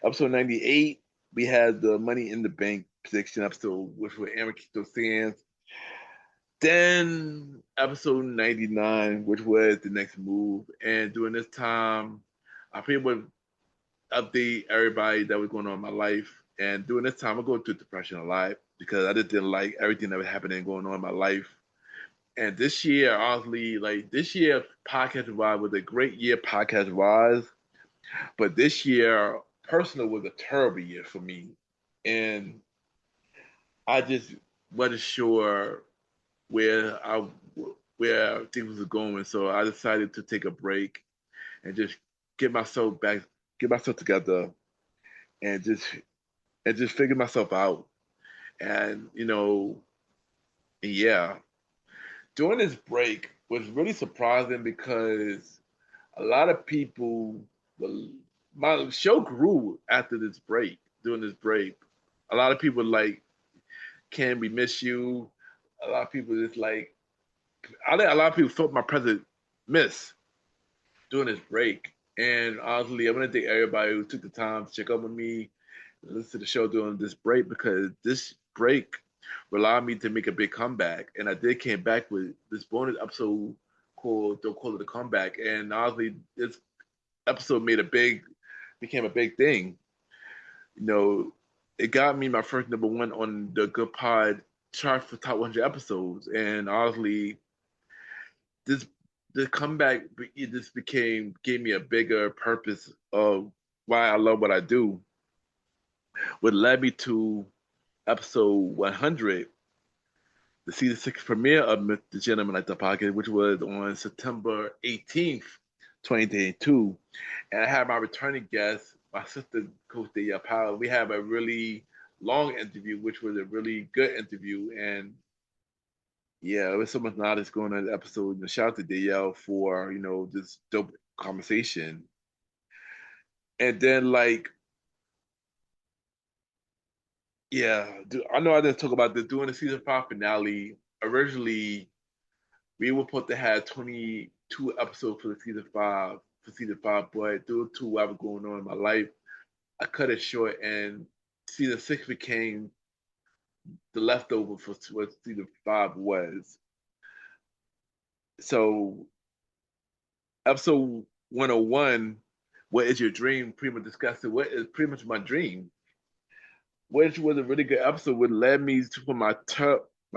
Episode 98, we had the Money in the Bank prediction episode, which was Aaron Keto Sands. Then episode 99, which was the next move. And during this time, I pretty much update everybody that was going on in my life. And during this time, I go through depression a lot because I just didn't like everything that was happening going on in my life. And this year, honestly, this year, podcast wise was a great year podcast wise. But this year, personal was a terrible year for me. And I just wasn't sure where things was going. So I decided to take a break and just get myself together, and just figure myself out. And yeah, during this break was really surprising because a lot of people, my show grew after this break. During this break, a lot of people like, "Can we miss you?" A lot of people just like, a lot of people felt my presence miss during this break. And honestly, I want to thank everybody who took the time to check up with me, listen to the show during this break, because this break allowed me to make a big comeback. And I did came back with this bonus episode called "Don't Call It a Comeback." And honestly, this episode became a big thing. It got me my first number one on the Good Pod chart for top 100 episodes. And honestly, this the comeback, it just gave me a bigger purpose of why I love what I do. What led me to episode 100, the season 6 premiere of Mr. Gentleman like the podcast, which was on September 18th, 2022. And I had my returning guest, my sister, Coach Daya Powell. We have a really long interview, which was a really good interview. And yeah, it was so much knowledge going on in the episode. Shout out to Danielle for, this dope conversation. And then yeah, I know I didn't talk about this during the season 5 finale. Originally, we were supposed to have 22 episodes for season five, but due to what was going on in my life, I cut it short, and season 6 became the leftover for what season 5 was. So episode 101, "What is your dream?" pretty much discussing what is pretty much my dream, which was a really good episode, which led me to my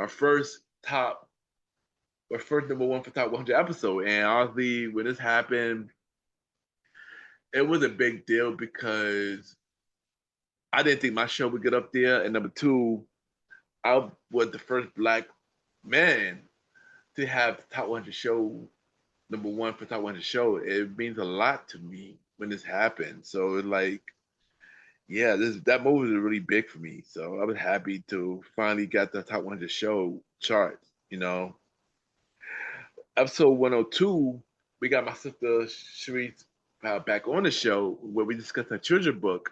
first number one for top 100 episode. And honestly, when this happened, it was a big deal because I didn't think my show would get up there. And number two, I was the first black man to have top 100 show, number one for top 100 show. It means a lot to me when this happened. So it's like, yeah, that movie was really big for me. So I was happy to finally get the top 100 show charts. Episode 102, we got my sister Sharice back on the show where we discussed a children's book.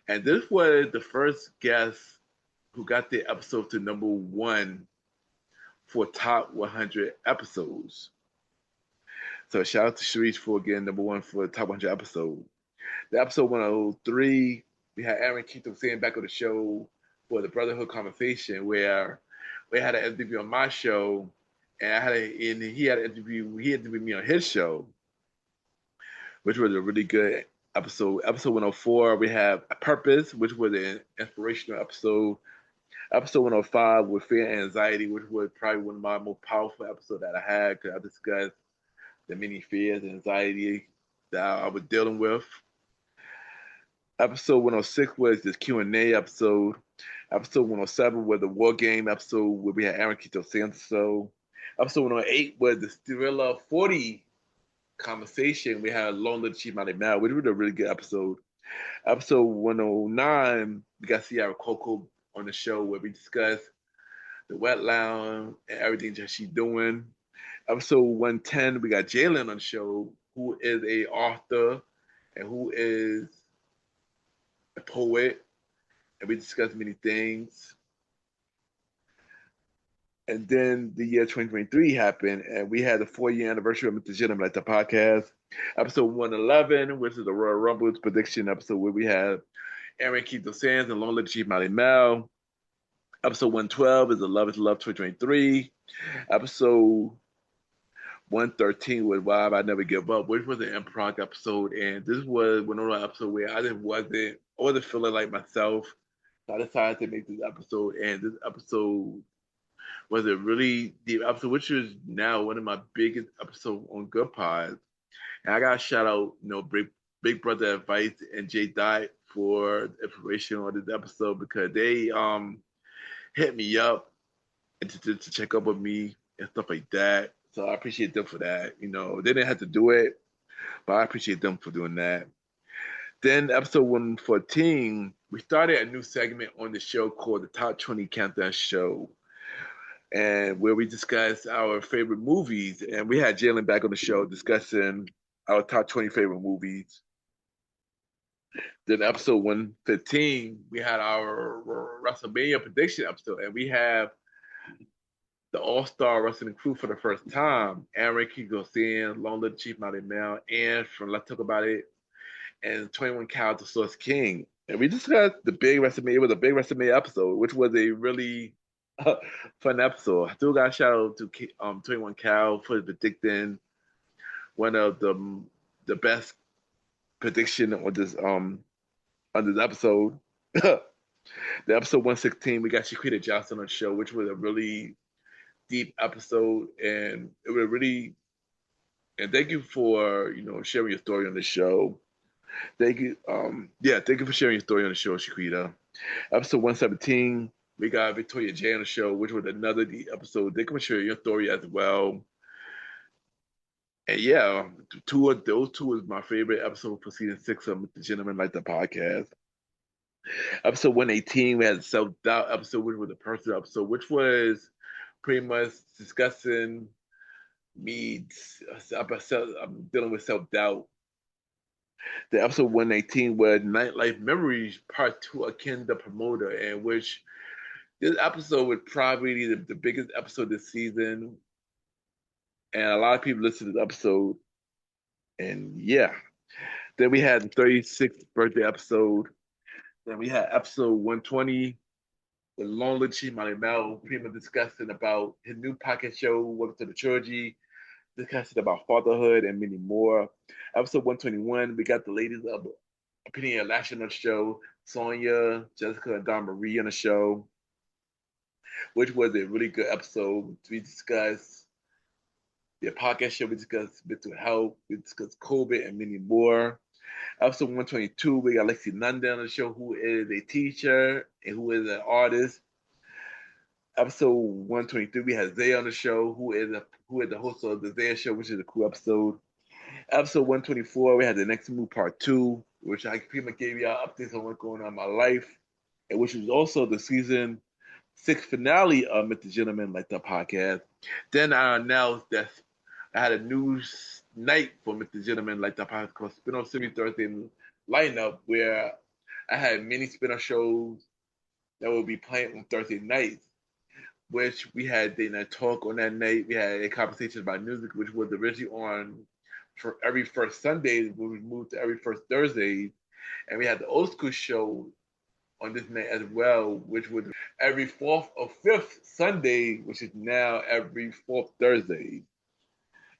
And this was the first guest who got the episode to number one for top 100 episodes. So shout out to Sharice for getting number one for the top 100 episode. The episode 103, we had Aaron Keaton saying back on the show for the Brotherhood Conversation, where we had an interview on my show, and he had an interview. He interviewed me on his show, which was a really good episode. Episode 104, we have A Purpose, which was an inspirational episode Episode 105 with Fear and Anxiety, which was probably one of my most powerful episodes that I had because I discussed the many fears and anxiety that I was dealing with. Episode 106 was this Q&A episode. Episode 107 was the War Game episode where we had Aaron Quito Sanso. Episode 108 was the Thriller 40 conversation. We had Long Live Chief Mighty Mal, which was a really good episode. Episode 109, we got Sierra Coco on the show where we discussed the wet lounge and everything that she's doing. Episode 110, we got Jalen on the show, who is a author and who is a poet, and we discussed many things. And then the year 2023 happened, and we had the 4-year anniversary of MrGentleman, like the podcast. Episode 111, which is the Royal Rumble's prediction episode, where we had Aaron Keith Sands and Long Live Chief Molly Mel. Episode 112 is the Love is Love 2023. Episode 113 was Why I Never Give Up, which was an improv episode, and this was one of the episodes where I wasn't feeling like myself. So I decided to make this episode, and this episode was a really deep episode, which is now one of my biggest episodes on Good Pods. And I got to shout out, Big Brother Advice and Jay Dye for information on this episode because they hit me up and to check up with me and stuff like that. So I appreciate them for that. They didn't have to do it, but I appreciate them for doing that. Then episode 114, we started a new segment on the show called the Top 20 Countdown Show, and where we discuss our favorite movies. And we had Jalen back on the show discussing our top 20 favorite movies. Then episode 115, we had our WrestleMania prediction episode, and we have the All-Star Wrestling crew for the first time. Aaron Kigosian, Long Live Chief Mighty Mel, and from Let's Talk About It, and 21 Cal, the Source King. And we discussed the big WrestleMania. It was a big WrestleMania episode, which was a really fun episode. I still got a shout out to 21 Cal for predicting one of the best prediction on this episode. The episode 116, we got Shaquita Johnson on the show, which was a really deep episode, and it was really. And thank you for sharing your story on the show. Thank you, thank you for sharing your story on the show, Shaquita. Episode 117, we got Victoria J on the show, which was another deep episode. Thank you for sharing your story as well. And yeah, those two is my favorite episode for season 6 of MrGentleman, like the podcast. Episode 118, we had the self-doubt episode, which was a personal episode, which was pretty much discussing me. I'm dealing with self-doubt. The episode 118 was Nightlife Memories Part 2, Akin the Promoter, in which this episode was probably the biggest episode this season. And a lot of people listened to this episode. And yeah. Then we had the 36th birthday episode. Then we had episode 120, the Long Live Chief Mighty Mel, pretty much discussing about his new pocket show, Welcome to the Trilogy, discussing about fatherhood and many more. Episode 121, we got the ladies of Opinion and Lash on the show, Sonia, Jessica, and Don Marie on the show, which was a really good episode. We discussed the podcast show, we discussed mental health, we discussed COVID and many more. Episode 122, we got Lexi London on the show, who is a teacher and who is an artist. Episode 123, we had Zay on the show, who is the host of the Zay Show, which is a cool episode. Episode 124, we had the Next Move Part 2, which I pretty much gave y'all updates on what's going on in my life, and which was also the season 6 finale of MrGentleman, like the podcast. Then I announced that I had a new night for MrGentleman, like the podcast, called Spin-off Series Thursday lineup, where I had many spin-off shows that will be playing on Thursday nights, which we had Date Night Talk on that night. We had a conversation about music, which was originally on for every first Sunday, when we moved to every first Thursday. And we had the Old School Show on this night as well, which was every fourth or fifth Sunday, which is now every fourth Thursday.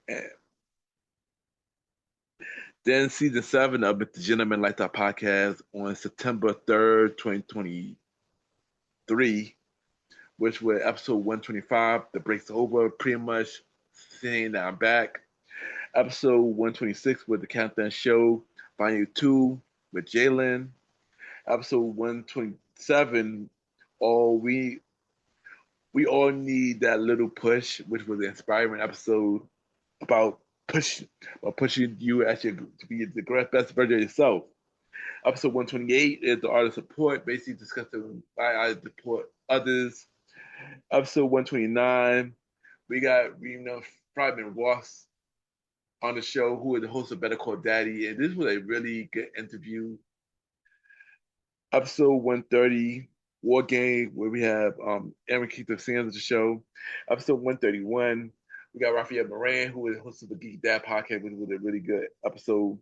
And then season 7 of MrGentleman, like that podcast on September 3rd, 2023 which was episode 125. The break's over, pretty much saying that I'm back. Episode 126 with the Countdown Show, Volume 2 with Jalen. Episode 127, all we all need that little push, which was an inspiring episode about pushing you as your to be the best version of yourself. Episode 128 is the art of support, basically discussing why I support others. Episode 129, we got Friedman Ross on the show, who is the host of Better Call Daddy, and this was a really good interview. Episode 130, War Game, where we have Aaron Keith of Sands of the show. Episode 131, we got Raphael Moran, who is the host of the Geek Dad podcast, which was a really good episode,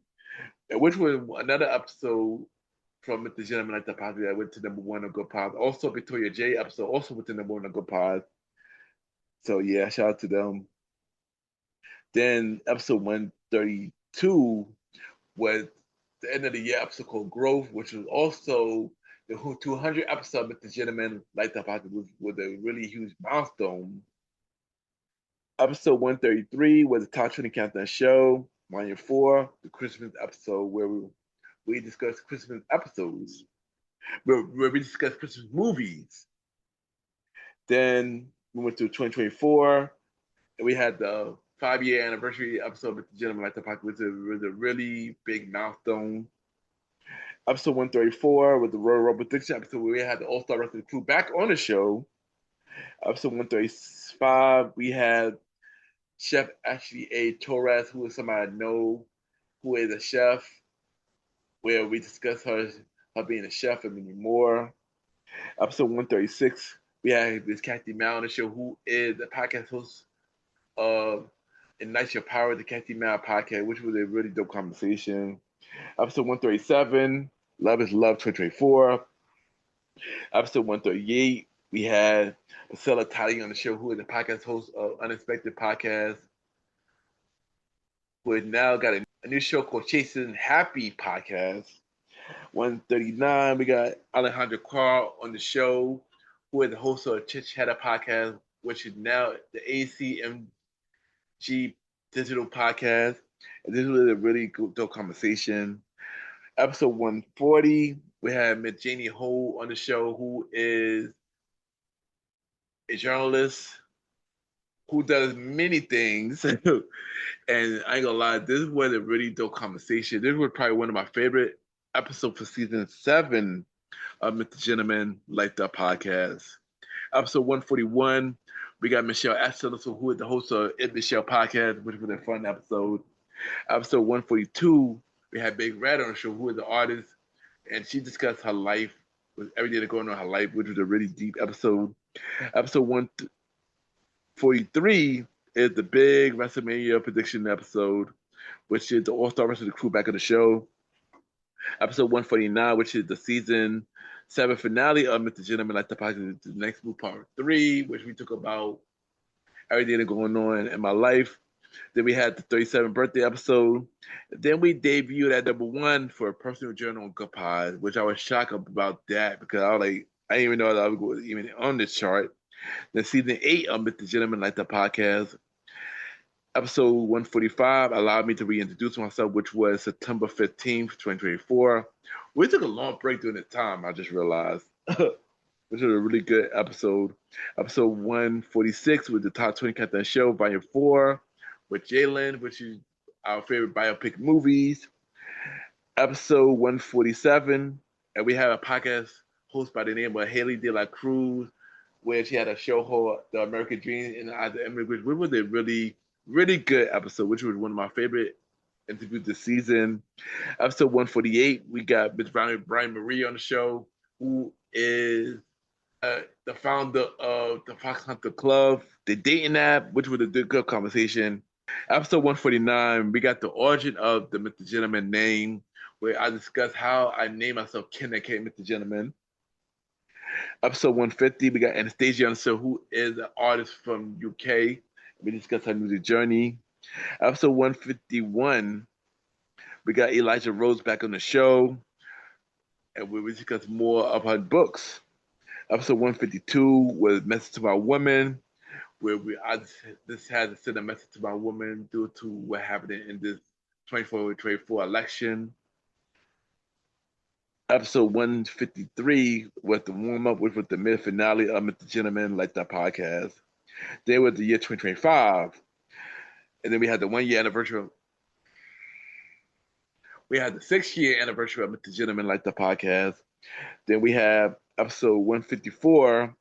and which was another episode from the Gentleman Like That podcast that went to number one on Good Pod. Also, Victoria J episode also went to number one on Good Pod. So yeah, shout out to them. Then episode 132 was the end of the year episode called Growth, which was also the 200 episode of the Gentleman Like That podcast was a really huge milestone. Episode 133 was the Top 20 Countdown Show. Volume 4, the Christmas episode where we discussed Christmas episodes, where we discussed Christmas movies. Then we went to 2024, and we had the 5-year anniversary episode with the Gentleman Like the Podcast, which was a really big milestone. Episode 134 with the Royal Rumble Prediction episode, where we had the All-Star Wrestling crew back on the show. Episode 135, we had Chef Ashley A. Torres, who is somebody I know, who is a chef, where we discuss her being a chef and many more. Episode 136, we had this Kathy Mal on the show, who is a podcast host of Ignite Your Power, the Kathy Mal podcast, which was a really dope conversation. Episode 137, Love is Love 2024. Episode 138, we had Priscilla Toddy on the show, who is the podcast host of Unexpected Podcast, who has now got a new show called Chasing Happy Podcast. 139, we got Alejandro Carr on the show, who is the host of Chit Chatter Podcast, which is now the ACMG Digital Podcast. And this was a really good, dope conversation. Episode 140, we had Miss Janie Ho on the show, who is a journalist who does many things. And I ain't gonna lie, this was a really dope conversation. This was probably one of my favorite episodes for season 7 of Mr. Gentleman Like That podcast. Episode 141, we got Michelle Ashton, who is the host of It Michelle podcast, which was a fun episode. Episode 142, we had Big Red on the show, who is the artist, and she discussed her life, with everything that's going on in her life, which was a really deep episode. Episode 143 is the big WrestleMania prediction episode, which is the All-Star Wrestling crew back on the show. Episode 149, which is the season 7 finale of Mr. Gentleman Like the Podcast, the next move part 3, which we talk about everything that's going on in my life. Then we had the 37th birthday episode. Then we debuted at number 1 for a personal journal on Good Pod, which I was shocked about that because I was like, I didn't even know that I was even on this chart. Then season 8 of Mr. Gentleman Like the Podcast. Episode 145 allowed me to reintroduce myself, which was September 15th, 2024. We took a long break during this time, I just realized, which was a really good episode. Episode 146 with the Top 20 Countdown Show, Volume 4, with Jalen, which is our favorite biopic movies. Episode 147, and we have a podcast host by the name of Haley De La Cruz, where she had a show called The American Dream and the Immigrants, which was a really good episode, which was one of my favorite interviews this season. Episode 148, we got Ms. Brian Marie on the show, who is the founder of the Fox Hunter Club, the dating app, which was a good conversation. Episode 149, we got the origin of the Mr. Gentleman name, where I discussed how I named myself Ken K. Mr. Gentleman. Episode 150, we got Anastasia on the show, who is an artist from UK. We discussed her music journey. Episode 151, we got Elijah Rose back on the show, and we discussed more of her books. Episode 152 was Message to My Woman, where I just had to send a message to my woman due to what happened in this 24 election. Episode 153 was the warm up, which was the mid finale of Mr. Gentleman, like that podcast. Then was the year 2025. And then we had the 1 year anniversary. We had the 6 year anniversary of Mr. Gentleman, like the podcast. Then we have episode 154,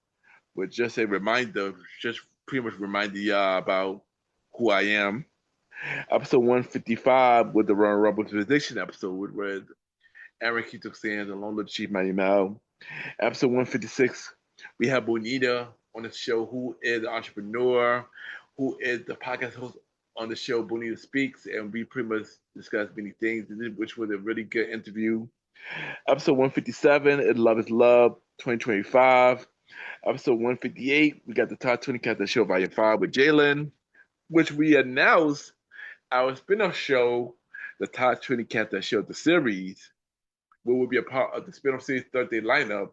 with just a reminder, just pretty much reminding y'all about who I am. Episode 155 with the Royal Rumble prediction episode with Aaron Keith saying along with Chief Mighty Mal. Episode 156, we have Bonita on the show, who is an entrepreneur, who is the podcast host on the show Bonita Speaks, and we pretty much discussed many things, which was a really good interview. Episode 157 is Love is Love 2025. Episode 158, we got the Top 20 Captain Show Volume 5 with Jalen, which we announced our spin-off show, the Top 20 Captain Show, the series, where we'll be a part of the spin-off series Thursday lineup.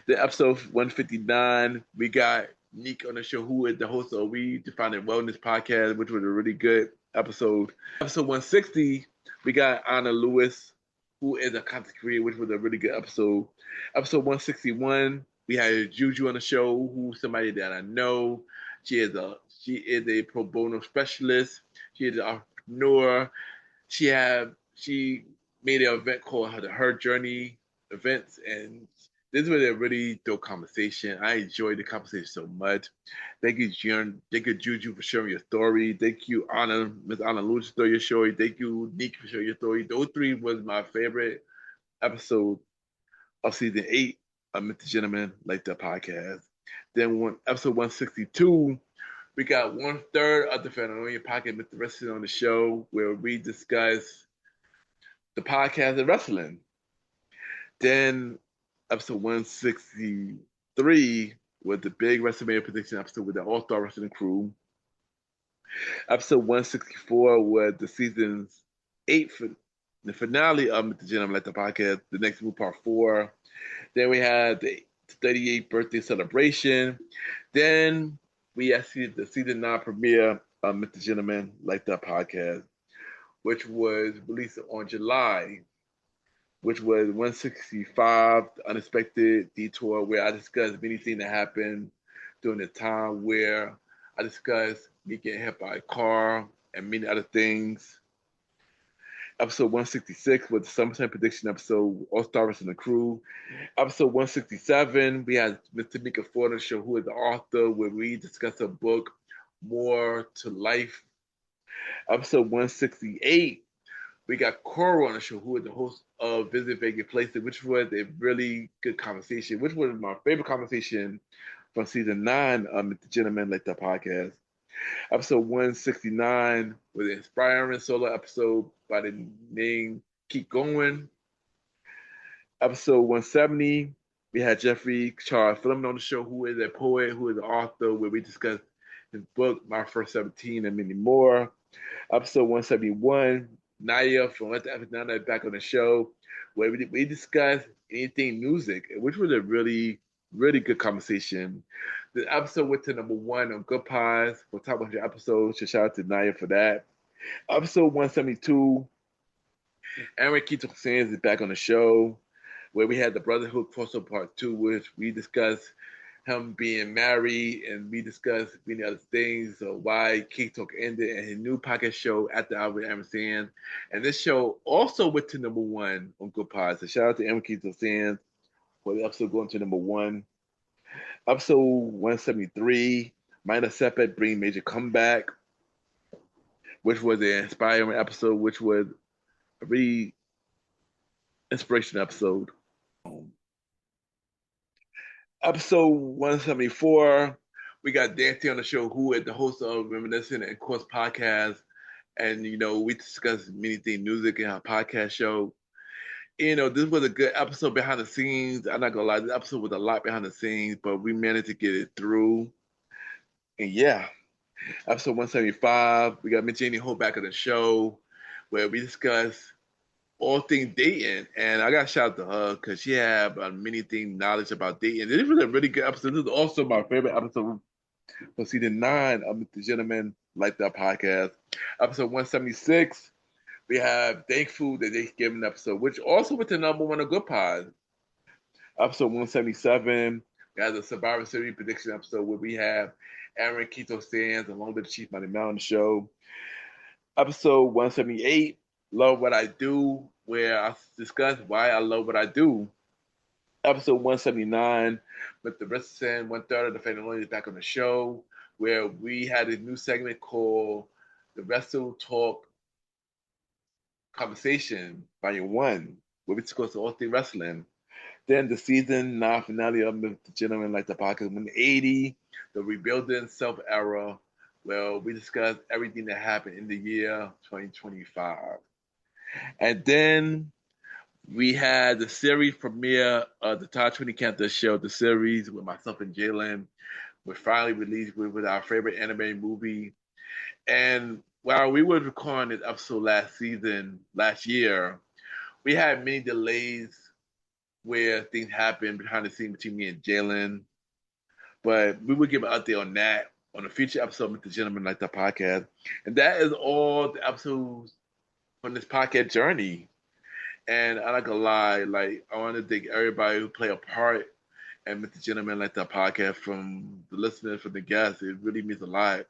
The episode 159, we got Nick on the show, who is the host of We Define It Wellness podcast, which was a really good episode. Episode 160, we got Anna Lewis, who is a content creator, which was a really good episode. Episode 161, we had Juju on the show, who's somebody that I know. She is a pro bono specialist. She is an entrepreneur. She made an event called Her Journey events, and this was a really dope conversation. I enjoyed the conversation so much. Thank you, June. Thank you, Juju, for sharing your story. Thank you, Anna, Miss Anna Lewis, for your story. Thank you, Nick, for sharing your story. Those three was my favorite episode of season 8 of Mr. Gentleman, like the podcast. Then episode 162, we got 1/3 of the Fananomian Pocket Mr. Wrestling on the show, where we discuss the podcast of wrestling. Then episode 163 was the big WrestleMania prediction episode with the All-Star Wrestling crew. Episode 164 was the season's 8 the finale of Mr. Gentleman, like the podcast, the next move, part 4. Then we had the 38th birthday celebration. Then we actually the season 9 premiere of Mr. Gentleman, like that podcast, which was released on July, which was 165, The Unexpected Detour, where I discussed many things that happened during the time, where I discussed me getting hit by a car and many other things. Episode 166 was the summertime prediction episode, All Stars and the Crew. Episode 167, we had Ms. Tamika Ford on the show, who is the author, where we discuss her book, More to Life. Episode 168, we got Cora on the show, who is the host of Visit Vegas Places, which was a really good conversation, which was my favorite conversation from season 9 of Mr. Gentleman, like the podcast. Episode 169 was an inspiring solo episode by the name Keep Going. Episode 170, we had Jeffrey Charles Phillips on the show, who is a poet, who is an author, where we discussed his book, My First 17, and many more. Episode 171, Naya from Let the Epic Nana back on the show, where we discussed anything music, which was a really, really good conversation. The episode went to number 1 on Good Pies for top 100 episodes, so shout out to Naya for that. Episode 172, Aaron Keith Sands is back on the show, where we had the Brotherhood crossover part 2, which we discussed him being married, and we discussed many other things, so why Keith Talk ended, and his new podcast show After Hours with Aaron Sands. And this show also went to number 1 on Good Pies, so shout out to Aaron Keith Sands for the episode going to number 1. Episode 173, Minor Setback Bring Major Comeback, which was an inspiring episode, which was a really inspirational episode. Episode 174, we got Dante on the show, who is the host of Reminiscent and Course podcast. And, we discussed many things, music in our podcast show. This was a good episode behind the scenes. I'm not going to lie, this episode was a lot behind the scenes, but we managed to get it through. And yeah, episode 175, we got Miss Janie Holt back on the show, where we discuss all things dating. And I got to shout out to her because she had many things knowledge about dating. This was a really good episode. This is also my favorite episode for season 9 of the Gentleman Like That podcast. Episode 176, we have Thankful that they given episode, which also went to #1 of Good Pod. Episode 177, we have the Survivor Series prediction episode where we have Aaron Keto Sands along with the Chief Money Man on the show. Episode 178, Love What I Do, where I discuss why I love what I do. Episode 179, with the Richardson, 1/3 of the Family back on the show, where we had a new segment called the Wrestle Talk Conversation, Volume 1, where we discuss all things wrestling. Then the season 9 finale of the Gentleman Like the Podcast 180, the Rebuilding Self Era, where we discuss everything that happened in the year 2025. And then we had the series premiere of the Top 20 Countdown show, the series with myself and Jalen. We finally released with our favorite anime movie. And while we were recording this episode last year, we had many delays where things happened behind the scenes between me and Jalen. But we will give an update on that on a future episode of the Gentleman Like That podcast. And that is all the episodes from this podcast journey. And I'm not gonna lie, like I want to thank everybody who played a part and Mr. Gentleman Like That podcast, from the listeners, from the guests. It really means a lot.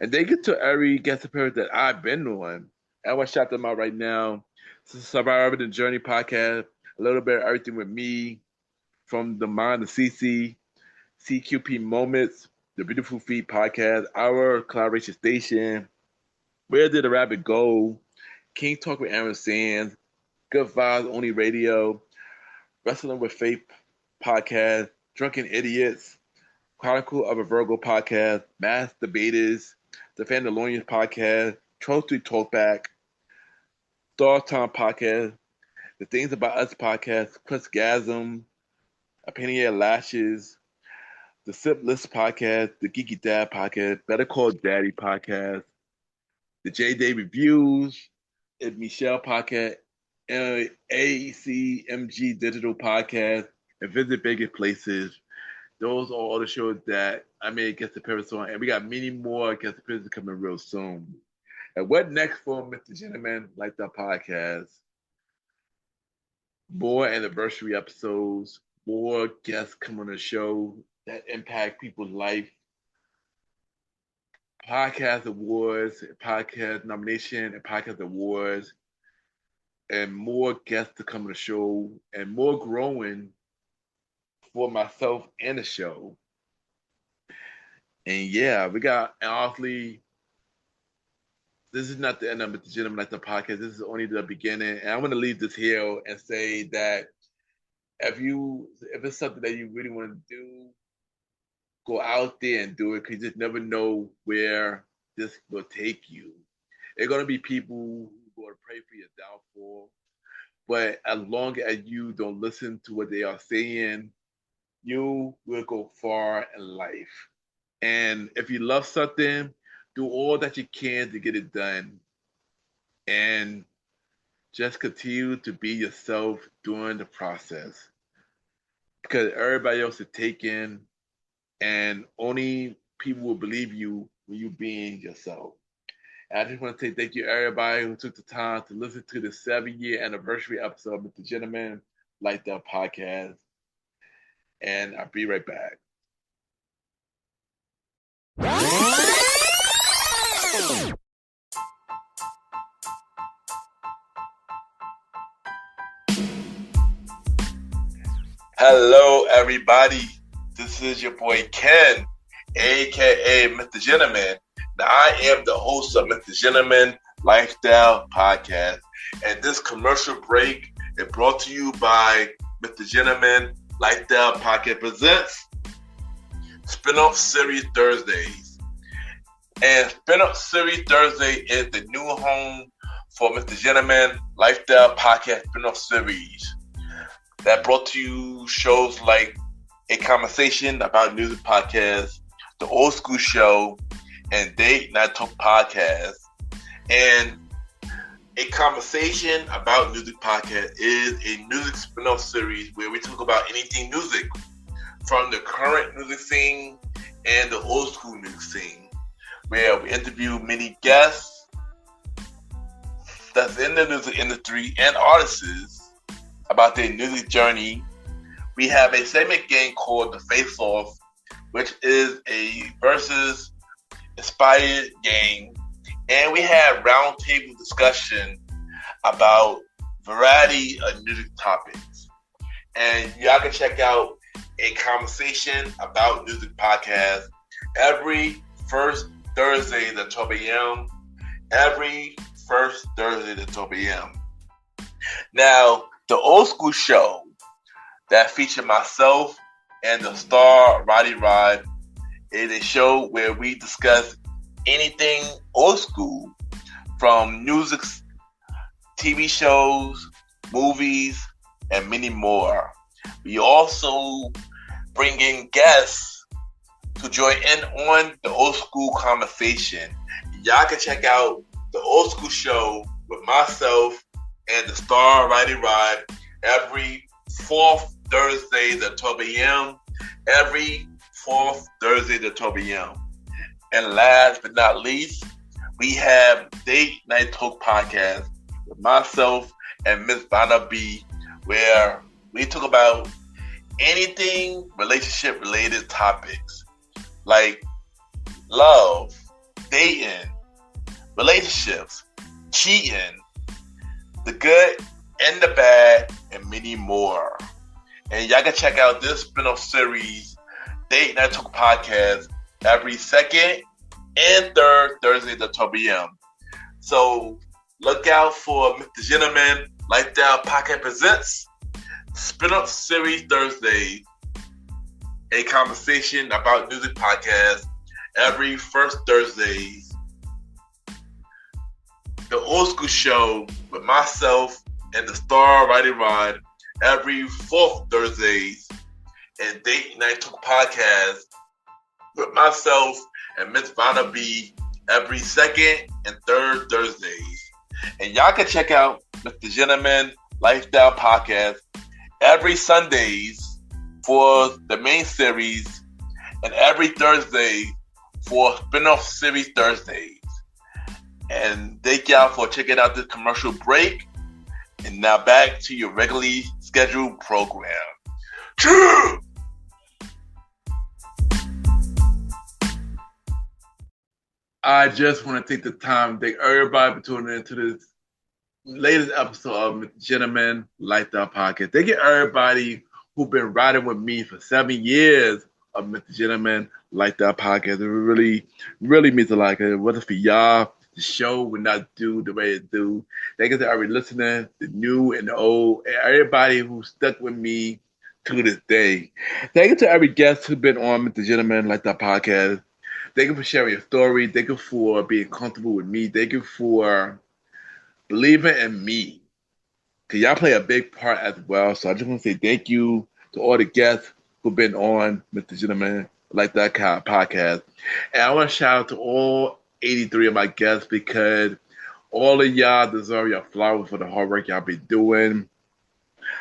And thank you to every guest appearance that I've been on. I want to shout them out right now. Survivor the Journey podcast, a little bit of everything with me, from the Mind of CC, CQP Moments, the Beautiful Feet podcast, our collaboration station, Where Did the Rabbit Go, King Talk with Aaron Sands, Good Vibes Only Radio, Wrestling with Faith podcast, Drunken Idiots, Chronicle of a Virgo podcast, Mass Debaters, The Fandalorians podcast, Troll Street Talkback, Star Time podcast, The Things About Us podcast, Chrisgasm, Opinionated Lashes, The Sip List podcast, The Geeky Dad podcast, Better Call Daddy podcast, The J Day Reviews, and Michelle podcast, AECMG Digital podcast, and Visit Bigger Places. Those are all the shows that I made guest appearances on, and we got many more guest appearances coming real soon. And what next for Mr. Gentleman Like That podcast? More anniversary episodes, more guests come on the show that impact people's life. Podcast awards, podcast nomination, and podcast awards, and more guests to come on the show, and more growing for myself and the show. And yeah, we got, and honestly, this is not the end of the Gentleman Like the podcast. This is only the beginning. And I'm going to leave this here and say that if it's something that you really want to do, go out there and do it, because you just never know where this will take you. There are going to be people who are going to pray for your downfall. But as long as you don't listen to what they are saying, you will go far in life. And if you love something, do all that you can to get it done. And just continue to be yourself during the process. Because everybody else is taken, and only people will believe you when you being yourself. And I just want to say thank you everybody who took the time to listen to the 7-year anniversary episode of the Gentleman Like That podcast. And I'll be right back. Hello, everybody. This is your boy Ken, aka Mr. Gentleman. Now, I am the host of Mr. Gentleman Lifestyle Podcast, and this commercial break is brought to you by Mr. Gentleman Lifestyle Podcast presents Spin-off Series Thursdays. And Spin-off Series Thursday is the new home for Mr. Gentleman Lifestyle Podcast Spin-off Series that brought to you shows like A Conversation About Music Podcast, The Old School Show, and Date Night Talk Podcast. And A Conversation About Music podcast is a music spin-off series where we talk about anything music, from the current music scene and the old school music scene, where we interview many guests that's in the music industry and artists about their music journey. We have a segment game called The Face Off, which is a versus inspired game. And we have roundtable discussion about variety of music topics. And y'all can check out A Conversation About Music podcast every first Thursday at 12 a.m. Every first Thursday at 12 a.m. Now, the old school show that featured myself and the star Roddy Rod is a show where we discuss anything old school, from music, TV shows, movies, and many more. We also bring in guests to join in on the old school conversation. Y'all can check out the old school show with myself and the star Roddy Rod every fourth Thursday at 12 a.m. Every fourth Thursday at 12 a.m. And last but not least, we have Date Night Talk podcast with myself and Miss Vanna B, where we talk about anything relationship related topics like love, dating, relationships, cheating, the good and the bad, and many more. And y'all can check out this spin-off series, Date Night Talk podcast, every second and third Thursday at 12 p.m. So look out for MrGentleman Lifestyle Podcast presents Spin-Up Series Thursday, A Conversation About Music podcast every first Thursdays. The old school show with myself and the star Roddy Rod every fourth Thursdays, and Date Night Talk podcast with myself and Miss Vanna B every second and third Thursdays. And y'all can check out MrGentleman Lifestyle Podcast every Sundays for the main series and every Thursday for spin-off series Thursdays. And thank y'all for checking out this commercial break. And now back to your regularly scheduled program. True! I just want to take the time to thank everybody for tuning into this latest episode of MrGentleman Lifestyle Podcast. Thank you everybody who've been riding with me for 7 years of MrGentleman Lifestyle Podcast. It really, really means a lot. Because it wasn't for y'all, the show would not do the way it do. Thank you to every listener, the new and the old, and everybody who stuck with me to this day. Thank you to every guest who's been on MrGentleman Lifestyle Podcast. Thank you for sharing your story. Thank you for being comfortable with me. Thank you for believing in me. Because y'all play a big part as well. So I just want to say thank you to all the guests who've been on MrGentleman Lifestyle Podcast. And I want to shout out to all 83 of my guests, because all of y'all deserve your flowers for the hard work y'all been doing. And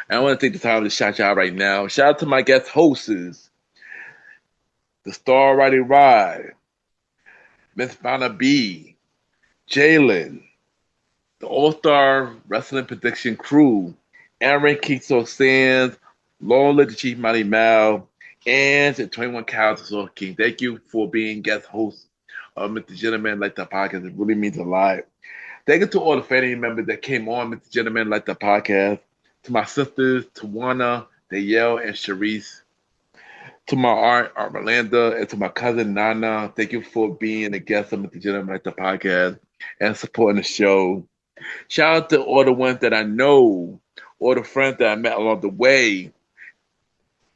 I want to take the time to shout y'all right now. Shout out to my guest hosts, the star Roddy Rod, Miss Vanna B, Jalen, the All-Star Wrestling Prediction Crew, Aaron Kiso Sands, Lola the Chief Mighty Mal, and the 21 Cows of Soul King. Thank you for being guest hosts of MrGentleman Like That Podcast. It really means a lot. Thank you to all the family members that came on MrGentleman Like That Podcast. To my sisters, Tawana, Danielle, and Sharice. To my aunt Miranda, and to my cousin Nana, thank you for being a guest of MrGentleman Like That Podcast and supporting the show. Shout out to all the ones that I know, all the friends that I met along the way,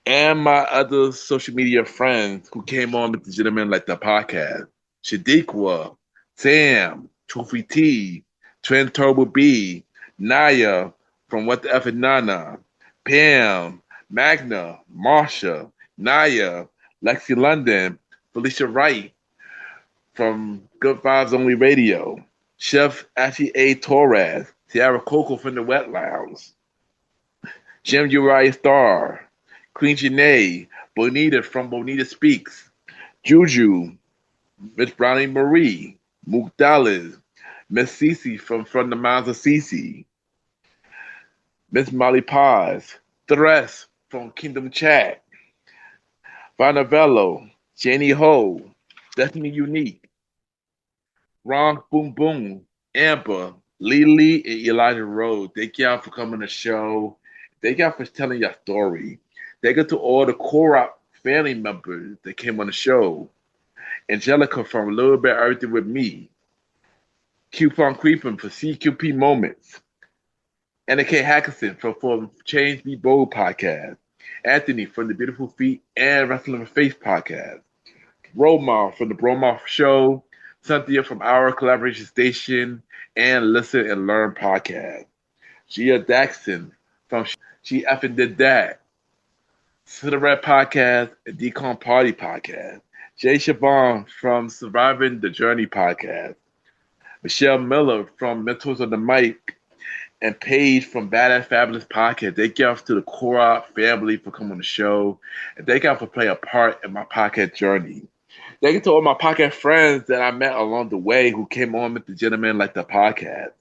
and my other social media friends who came on MrGentleman Like That Podcast. Shadiqua, Sam, Truffy T, Trent Turbo B, Naya from What the F and Nana, Pam, Magna, Marsha, Naya, Lexi London, Felicia Wright from Good Vibes Only Radio, Chef Ashley A. Torres, Tiara Coco from the Wet Lounge, Jim Uriah Starr, Queen Janae, Bonita from Bonita Speaks, Juju, Miss Brownie Marie, Mook Dallas, Miss Cece from the Minds of Cece, Miss Molly Paz, Therese from Kingdom Chat, Vanavello, Jenny Ho, Destiny Unique, Ron Boom Boom, Amber, Lily, and Elijah Rose. Thank y'all for coming to the show. Thank y'all for telling your story. Thank you to all the Korok family members that came on the show. Angelica from A Little Bit Everything With Me. Coupon Creeping for CQP Moments. Anna K. Hackerson from Change Be Bold podcast. Anthony from the Beautiful Feet and Wrestling with Faith podcast. Romar from the Bromar Show. Cynthia from Our Collaboration Station and Listen and Learn podcast. Gia Daxon from She Effing Did That. Cigarette podcast and Decon Party podcast. Jay Siobhan from Surviving the Journey podcast. Michelle Miller from Mentors on the Mic, and Paige from Badass Fabulous podcast. Thank y'all to the Korok family for coming on the show, and thank y'all for playing a part in my podcast journey. Thank you to all my podcast friends that I met along the way who came on with the Gentleman Like the podcast.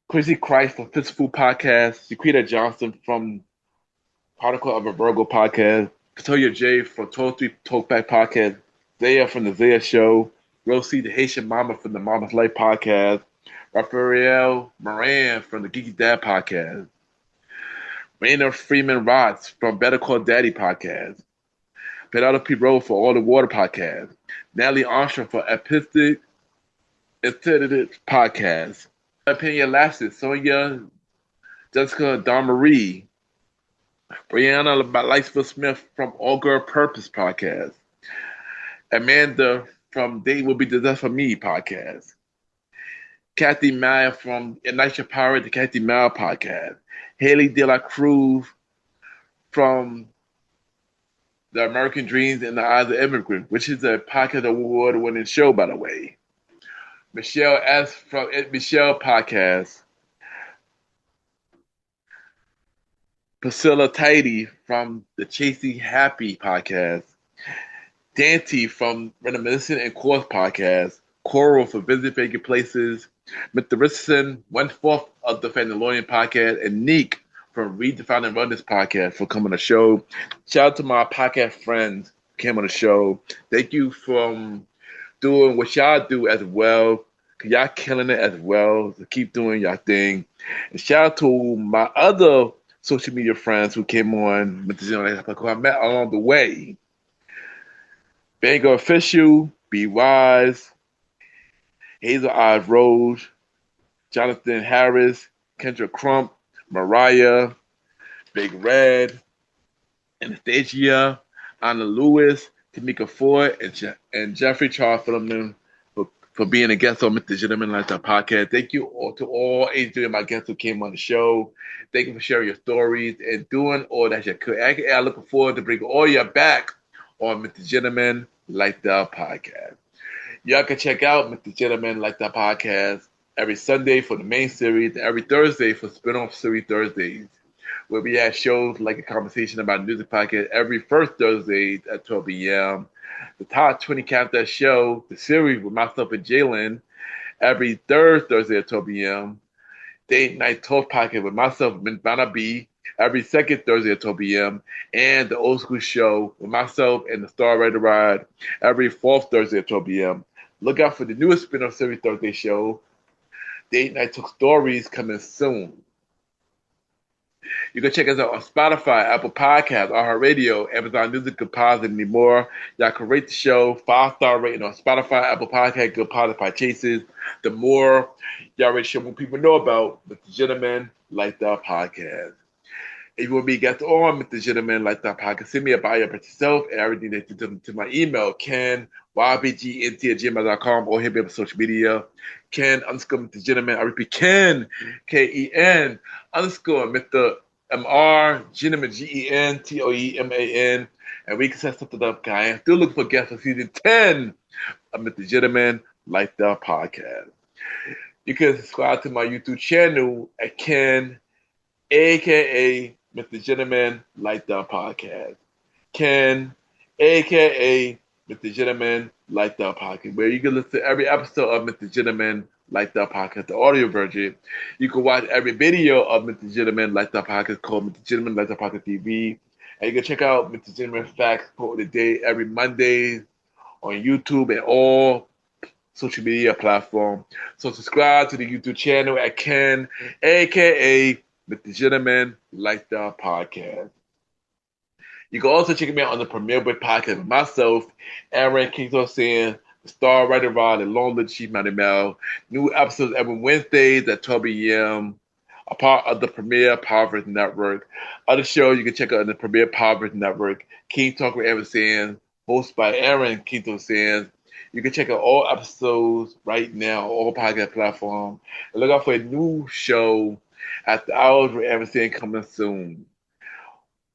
Chrissy Christ from Fistful podcast, Shaquita Johnson from Particle of a Virgo podcast, Katoya J from 12-3 Talkback podcast, Zaya from the Zaya Show, Rosie the Haitian Mama from the Mama's Life podcast, Raphael Moran from the Geeky Dad podcast, Raina Freeman Rots from Better Call Daddy podcast, Penelope Rowe for All the Water podcast, Natalie Armstrong for Epistic podcast, Opinion Lashes, Sonia, Jessica Don Marie, Brianna Lightsville Smith from All Girl Purpose podcast, Amanda from They Will Be the Death for Me podcast, Kathy Maya from Ignite Your Power, the Kathy Maya podcast, Haley De La Cruz from The American Dreams in the Eyes of Immigrants, which is a podcast award-winning show, by the way. Michelle S. from Michelle podcast, Priscilla Tidy from the Chasing Happy podcast, Dante from Reminiscent and Course podcast, Coral for Visit Vacant Places, Mr. Richardson, 1/4 of the Mandalorian podcast, and Neek from Redefining Wellness podcast for coming on the show. Shout out to my podcast friends who came on the show. Thank you for doing what y'all do as well, because y'all killing it as well. So keep doing y'all thing. And shout out to my other social media friends who came on with the who I met along the way. Banger Official, Be Wise, Hazel Eyes Rose, Jonathan Harris, Kendra Crump, Mariah, Big Red, Anastasia, Anna Lewis, Tamika Ford, and Jeffrey Charles Phillips for being a guest on Mr. Gentleman Lifestyle Podcast. Thank you all to all 83 of my guests who came on the show. Thank you for sharing your stories and doing all that you could. I'm looking forward to bringing all you back on Mr. Gentleman Lifestyle Podcast. Y'all can check out Mr. Gentleman Lifestyle Podcast every Sunday for the main series and every Thursday for spin-off series Thursdays, where we have shows like a conversation about music podcast every first Thursday at 12 p.m. The Top 20 Countdown Show, the series with myself and Jalen, every third Thursday at 12 p.m. Date Night Talk Podcast with myself and Vanna B, every second Thursday at 12 p.m. And the Old School Show with myself and the Star Rider Ride every fourth Thursday at 12 p.m. Look out for the newest spin-off series Thursday show, Date Night Talk Stories, coming soon. You can check us out on Spotify, Apple Podcasts, iHeartRadio, Amazon Music, Good Pods, and many more. Y'all can rate the show 5-star rating on Spotify, Apple Podcasts, Good Pods, Chases. The more y'all rate the show, more people know about the Gentleman Lifestyle Podcast. If you want to be a guest on Mr. Gentleman Lifestyle Podcast, send me a bio about yourself and everything that you do to my email, ken@ybgnt@gmail.com, or hit me up on social media, Ken_Mr. Gentleman. I repeat, Ken, Ken _Mr. MR Gentleman, GENTOEMAN, and we can set something up, guys. Still looking for guests for season 10 of Mr. Gentleman Lifestyle Podcast. You can subscribe to my YouTube channel at Ken, aka Mr. Gentleman Like That Podcast. Ken, aka Mr. Gentleman Like That Podcast, where you can listen to every episode of Mr. Gentleman Like That Podcast, the audio version. You can watch every video of Mr. Gentleman Like That Podcast called Mr. Gentleman Like That Podcast TV. And you can check out Mr. Gentleman Facts Quote of the Day every Monday on YouTube and all social media platform. So subscribe to the YouTube channel at Ken, aka Mr. Gentleman Like That Podcast. You can also check me out on the Premier Boy Podcast with myself, Aaron Kington saying the Star Writer Rod and Long Live Chief Mountain Mel. New episodes every Wednesdays at 12 a.m. A part of the Premier Powerverse Network. Other shows you can check out on the Premier Powerverse Network. King Talk with Aaron Sands, hosted by Aaron Kington Sands. You can check out all episodes right now, all podcast platforms. And look out for a new show at the Hours with Aaron Sands coming soon.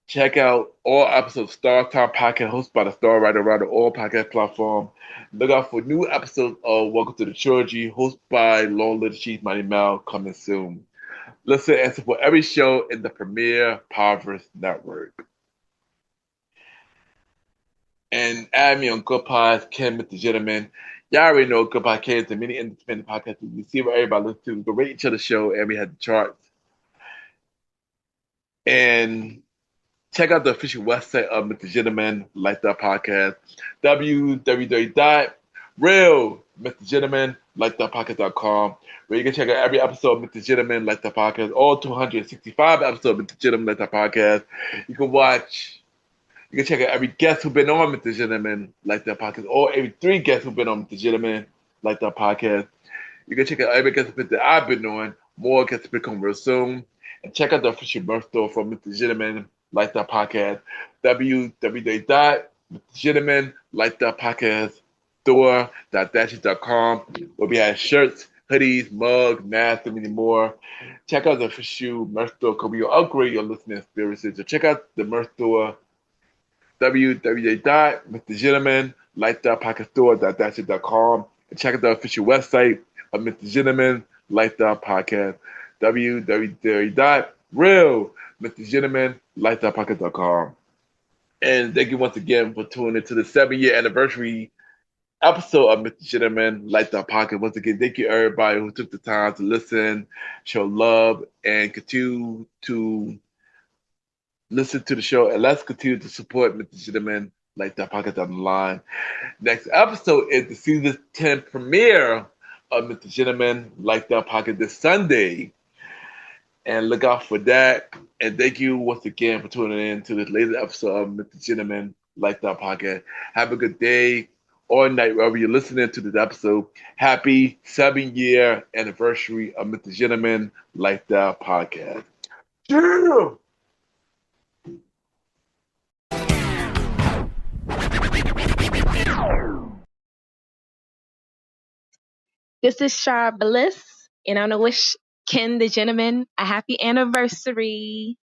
Check out all episodes of Star Time Podcast hosted by the Star Writer around all podcast platforms. Look out for new episodes of Welcome to the Trilogy hosted by Long Live Chief Mighty Mal coming soon. Listen and support every show in the Premier Powerverse Network. And add me on Good Pods, Ken, Mr. Gentleman. Y'all already know Good Podcast is a mini independent podcast. You see what everybody listens to. We can rate each other's show and we have the charts. And check out the official website of Mr. Gentleman Like That Podcast, www.realmrgentlemanlikethatpodcast.com, where you can check out every episode of Mr. Gentleman Like That Podcast, all 265 episodes of Mr. Gentleman Like That Podcast. You can check out every guest who's been on Mr. Gentleman Like That Podcast, or every 3 guests who've been on Mr. Gentleman Like That Podcast. You can check out every guest that I've been on. More guests will come real soon. And check out the official merch store for Mr. Gentleman Like That Podcast, www.gentlemanlikethatpodcast.store.dashes.com, where we have shirts, hoodies, mugs, masks, and many more. Check out the official merch store because we will upgrade your listening experiences. So check out the merch store, www.mrgentlemanlikethatpodcast.store.dashes.com, and check out the official website of Mr. Gentleman Like That Podcast, www.realmrgentlemanlikethatpodcast.com. And thank you once again for tuning into the 7-year anniversary episode of Mr. Gentleman Like That Podcast. Once again, thank you everybody who took the time to listen, show love, and continue to listen to the show. And let's continue to support Mr. Gentleman Like That Podcast down the line. Next episode is the season 10 premiere of Mr. Gentleman Like That Podcast this Sunday. And look out for that. And thank you once again for tuning in to this latest episode of Mr. Gentleman Like That Podcast. Have a good day or night wherever you're listening to this episode. Happy 7-year anniversary of Mr. Gentleman Like That Podcast. Yeah! This is Shar Bliss, and I want to wish Ken the Gentleman a happy anniversary.